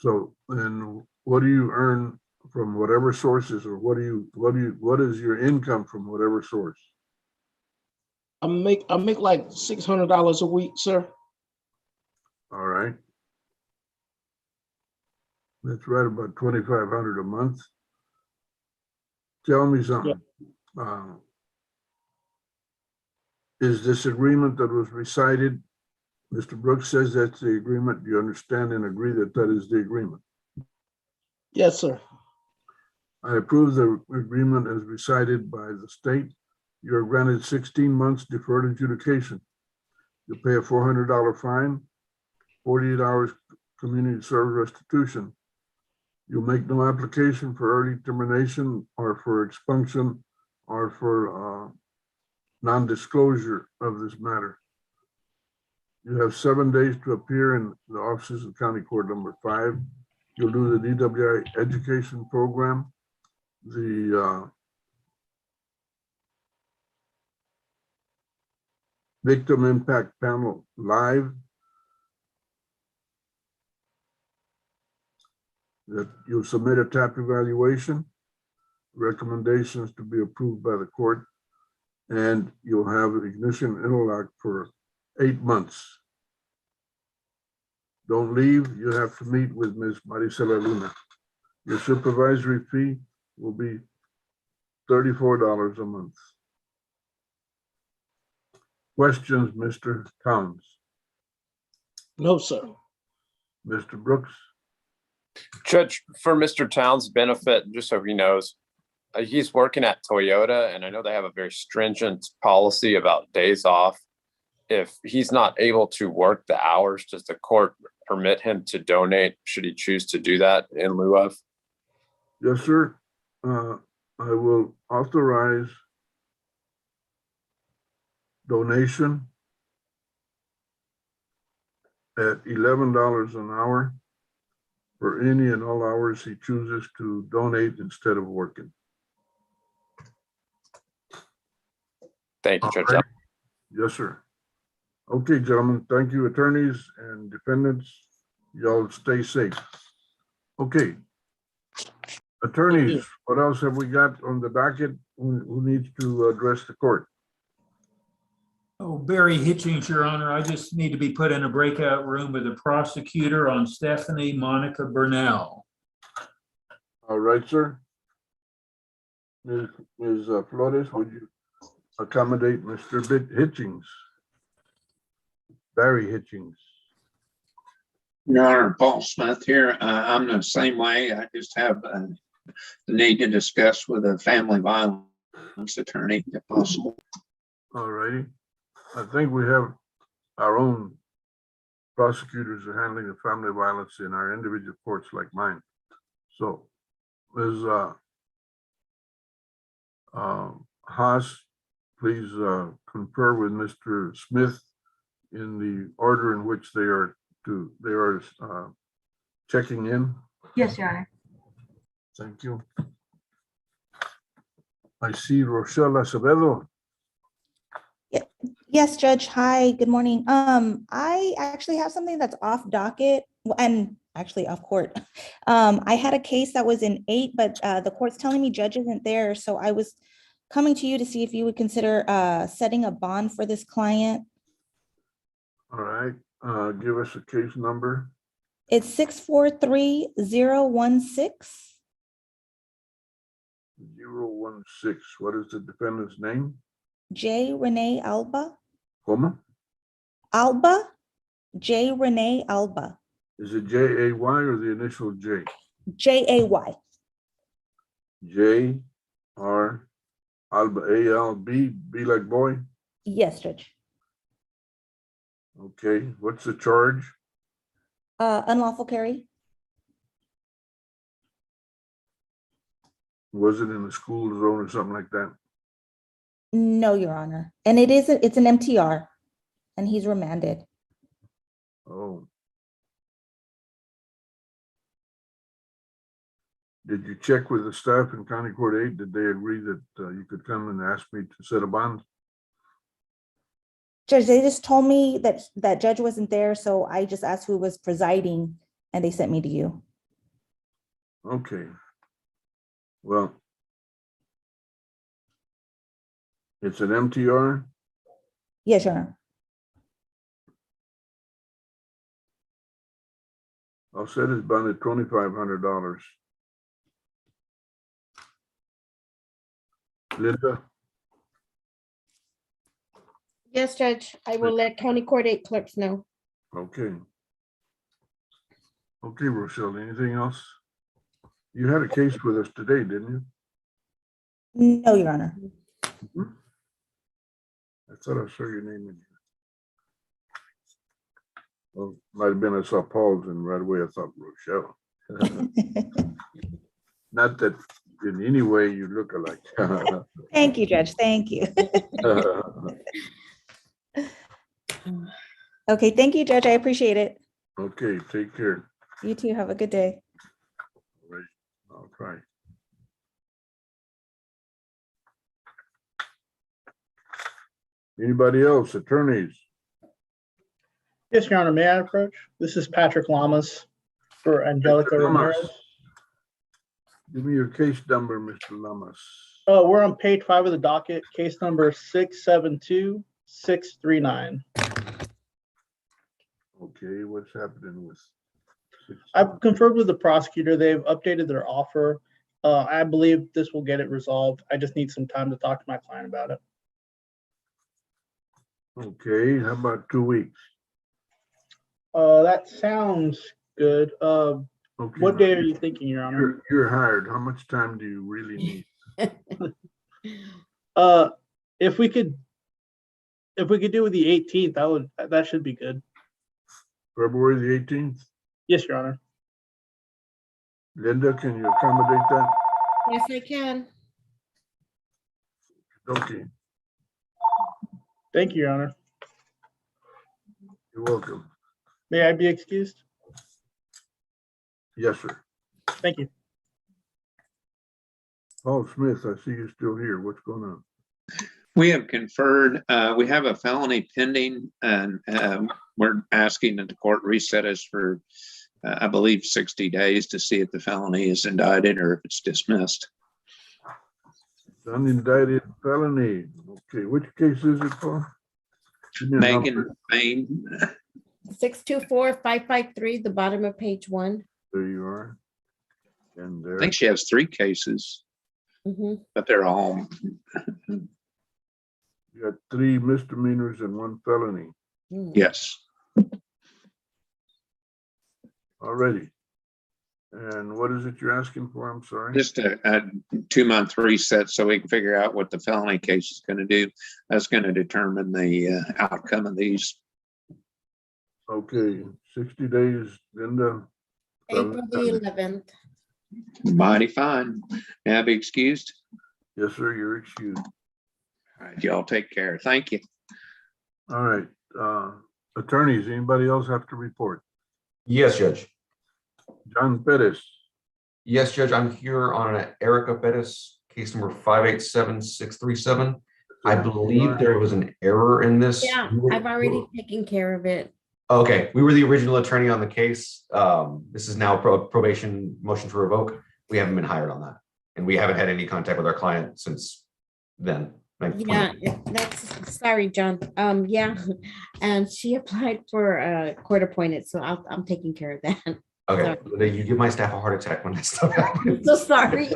So then what do you earn from whatever sources, or what is your income from whatever source? I make like $600 a week, sir. All right. That's right about 2,500 a month. Tell me something. Is this agreement that was recited, Mr. Brooks says that's the agreement. Do you understand and agree that that is the agreement? Yes, sir. I approve the agreement as recited by the state. You are granted 16 months deferred adjudication. You pay a $400 fine, 48 hours community service restitution. You'll make no application for early termination or for expunction or for non-disclosure of this matter. You have 7 days to appear in the offices of County Court number 5. You'll do the DWI education program, the victim impact panel live, that you'll submit a TAP evaluation, recommendations to be approved by the court, and you'll have an ignition interlock for 8 months. Don't leave. You have to meet with Ms. Maricela Luna. Your supervisory fee will be $34 a month. Questions, Mr. Towns? No, sir. Mr. Brooks? Judge, for Mr. Towns' benefit, just so he knows, he's working at Toyota, and I know they have a very stringent policy about days off. If he's not able to work the hours, does the court permit him to donate should he choose to do that in lieu of? Yes, sir. I will authorize donation at $11 an hour for any and all hours he chooses to donate instead of working. Thank you, Judge. All right. Yes, sir. Okay, gentlemen, thank you, attorneys and defendants. Y'all stay safe. Okay. Attorneys, what else have we got on the docket? Who needs to address the court? Oh, Barry Hitchings, Your Honor, I just need to be put in a breakout room with the prosecutor on Stephanie Monica Burnell. All right, sir. Ms. Flores, would you accommodate Mr. Hitchings? Barry Hitchings. Your Honor, Paul Smith here. I'm the same way. I just have the need to discuss with a family violence attorney if possible. All righty. I think we have our own prosecutors are handling the family violence in our individual courts like mine. So, Ms. Haas, please confer with Mr. Smith in the order in which they are checking in. Yes, Your Honor. Thank you. I see Rochelle Acevedo. Yes, Judge. Hi, good morning. I actually have something that's off docket and actually off court. I had a case that was in 8, but the court's telling me judge isn't there. So I was coming to you to see if you would consider setting a bond for this client. All right, give us a case number. It's 643016. 016. What is the defendant's name? J. Renee Alba. Como? Alba. J. Renee Alba. Is it J-A-Y or the initial J? J-A-Y. J-R Alba, A-L-B, B like boy? Yes, Judge. Okay, what's the charge? Unlawful carry. Was it in the school zone or something like that? No, Your Honor. And it's an MTR and he's remanded. Oh. Did you check with the staff in County Court 8? Did they agree that you could come and ask me to set a bond? Judge, they just told me that that judge wasn't there, so I just asked who was presiding and they sent me to you. Okay. Well, it's an MTR? Yes, Your Honor. I'll set his bond at $2,500. Linda? Yes, Judge. I will let County Court 8 clerks know. Okay. Okay, Rochelle, anything else? You had a case with us today, didn't you? No, Your Honor. Mm-hmm. I thought I saw your name in here. Well, might have been I saw Paul's and right away I thought Rochelle. Not that in any way you look alike. Thank you, Judge. Thank you. Okay, thank you, Judge. I appreciate it. Okay, take care. You too. Have a good day. All right, I'll try. Anybody else? Attorneys? Yes, Your Honor, may I approach? This is Patrick Lamas for Angelica Lamas. Ramirez. Give me your case number, Mr. Lamas. We're on page 5 of the docket, case number 672639. Okay, what's happening with? I've conferred with the prosecutor. They've updated their offer. I believe this will get it resolved. I just need some time to talk to my client about it. Okay, how about 2 weeks? That sounds good. Okay, What day are you thinking, Your Honor? You're hired. How much time do you really need? If we could do it the 18th, that should be good. February the 18th? Yes, Your Honor. Linda, can you accommodate that? Yes, I can. Okay, Thank you, Your Honor. you're welcome. May I be excused? Yes, sir. Thank you. Paul Smith, I see you're still here. What's going on? We have conferred, we have a felony pending and we're asking that the court reset us for, I believe, 60 days to see if the felony is indicted or if it's dismissed. Unindicted felony. Okay, which case is it for? Give me a Megan number. Payne, 624-553, the bottom of page 1. There you are. And I there, think she has 3 cases, Mhm. but they're all, you got 3 misdemeanors and 1 felony. yes. Already. And what is it you're asking for? I'm sorry. Just a 2-month reset so we can figure out what the felony case is going to do. That's going to determine the outcome of these. Okay, 60 days, Linda. April the 11th. Mighty fine. May I be excused? Yes, sir, you're excused. All right, y'all take care. Thank you. All right, attorneys, anybody else have to report? Yes, Judge. John Perez. Yes, Judge. I'm here on Erica Bettis, case number 587637. I believe there was an error in this. Yeah, I've already taken care of it. Okay, we were the original attorney on the case. This is now probation motion to revoke. We haven't been hired on that. And we haven't had any contact with our client since then. Yeah, that's sorry, John. Yeah, and she applied for court appointed, so I'm taking care of that. Okay, you give my staff a heart attack when that stuff happens. I'm so sorry.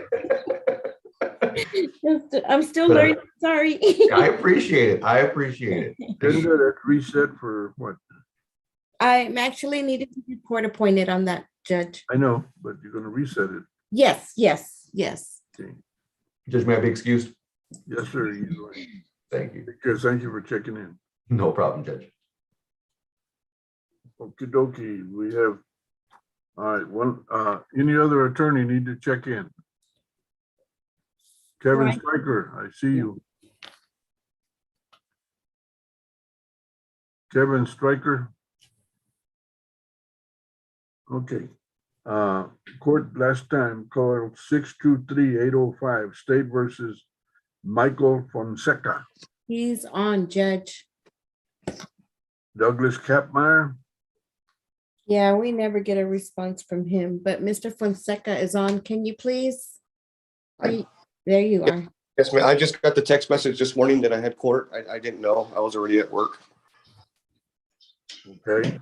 I'm still learning. Sorry. I appreciate it. I appreciate it. Linda, that's reset for what? I'm actually needed to be court appointed on that, Judge. I know, but you're going to reset it. Yes, yes, yes. Okay. Judge, may I be excused? Yes, sir. You are. Thank you. Thank you for checking in. No problem, Judge. Okie dokie. We have, all right, any other attorney need to check in? Kevin Right. Stryker, I see you. Kevin Stryker. Okay. Court last time called 623-805 State versus Michael Fonseca. He's on, Judge. Douglas Kapmeyer. Yeah, we never get a response from him, but Mr. Fonseca is on. Can you please? There you are. Yes, ma'am. I just got the text message this morning that I had court. I didn't know. I was already at work. Okay.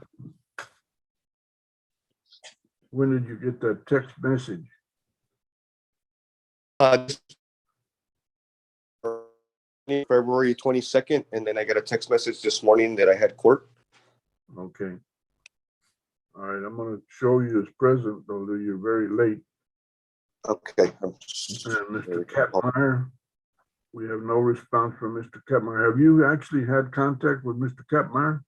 When did you get that text message? February 22nd, and then I got a text message this morning that I had court. Okay. All right, I'm going to show you as present, although you're very late. Okay. And Mr. Kapmeyer, we have no response from Mr. Kapmeyer. Have you actually had contact with Mr. Kapmeyer?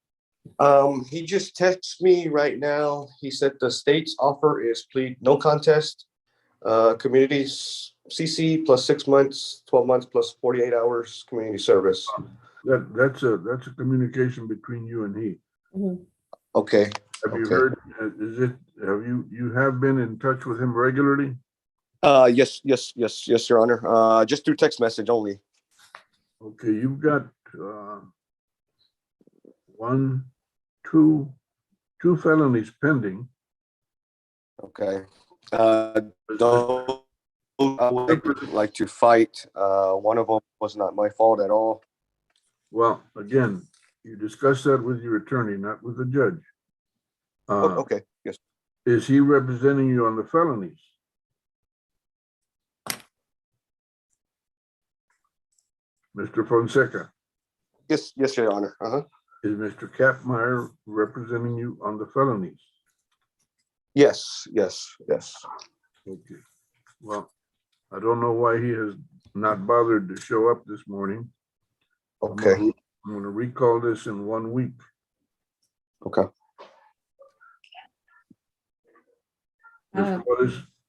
He just texted me right now. He said the state's offer is plead no contest, communities CC plus 6 months, 12 months plus 48 hours community service. That's a communication between you and he. Okay. Have you heard? You have been in touch with him regularly? Yes, Your Honor. Just through text message only. Okay, you've got two felonies pending. Okay. Though I would like to fight. One of them was not my fault at all. Well, again, you discuss that with your attorney, not with the judge. Okay, yes. Is he representing you on the felonies? Mr. Fonseca? Yes, Your Honor. Is Mr. Kapmeyer representing you on the felonies? Yes. Okay. Well, I don't know why he has not bothered to show up this morning. Okay. I'm going to recall this in 1 week. Okay.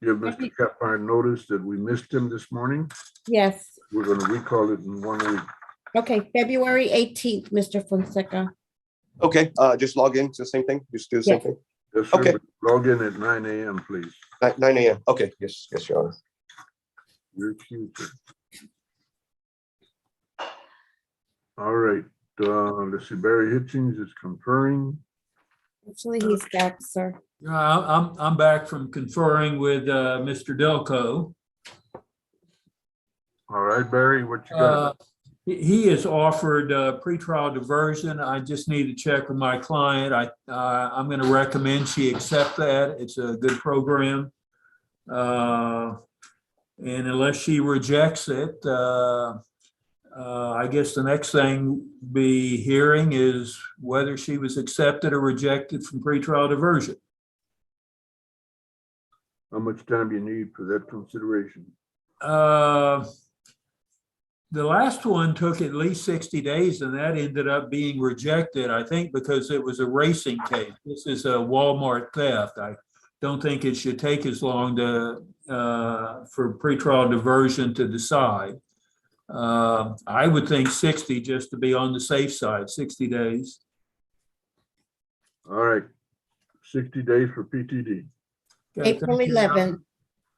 Give Mr. Kapmeyer notice that we missed him this morning. Yes. We're going to recall it in 1 week. Okay, February 18th, Mr. Fonseca. Okay, just log in to the same thing. Just do the same thing. Yes, sir. Okay. Log in at 9 a.m., please. 9 a.m. Okay, yes, Your Honor. You're excused, sir. All right, let's see, Barry Hitchings is conferring. Actually, he's back, sir. I'm back from conferring with Mr. Delco. All right, Barry, what you got? He has offered pretrial diversion. I just need to check with my client. I'm going to recommend she accept that. It's a good program. And unless she rejects it, I guess the next thing be hearing is whether she was accepted or rejected from pretrial diversion. How much time you need for that consideration? The last one took at least 60 days and that ended up being rejected, I think, because it was a racing case. This is a Walmart theft. I don't think it should take as long for pretrial diversion to decide. I would think 60 just to be on the safe side, 60 days. All right, 60 days for PTD. Okay, April thank you. 11th.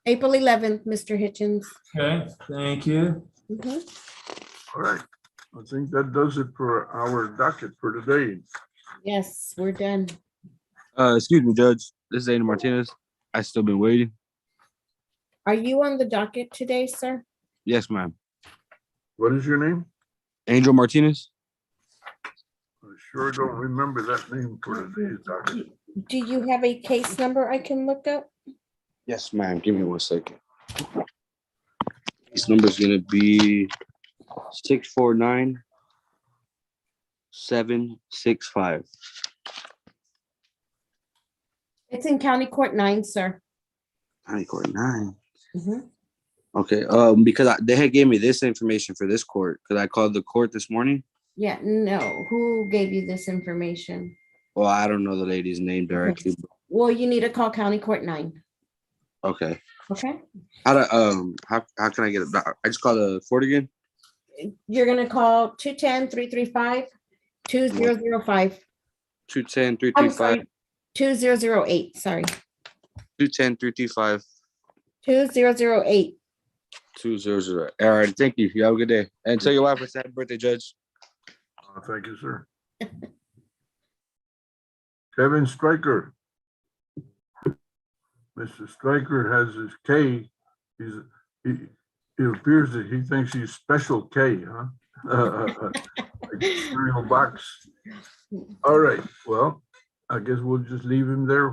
April 11th, Mr. Hitchens. Okay, thank you. Mhm. All right, I think that does it for our docket for today. Yes, we're done. Excuse me, Judge. This is Aiden Martinez. I still been waiting. Are you on the docket today, sir? Yes, ma'am. What is your name? Angel Martinez. I sure don't remember that name for today's docket. Do you have a case number I can look up? Yes, ma'am. Give me 1 second. This number is gonna be 649-765. It's in County Court 9, sir. County Court 9. Mhm. Okay. Because they had gave me this information for this court because I called the court this morning. Yeah, no. Who gave you this information? Well, I don't know the lady's name directly. Well, you need to call County Court 9. Okay. Okay. How can I get it? I just call the court again. You're gonna call 210-335-2005. 210-335. 2008. Sorry. 210-335. 2008. 200. All right. Thank you. You have a good day. And tell your wife it's happy birthday, Judge. Thank you, sir. Kevin Stryker. Mr. Stryker has his K. It appears that he thinks he's special K, huh? Like cereal box. All right, well, I guess we'll just leave him there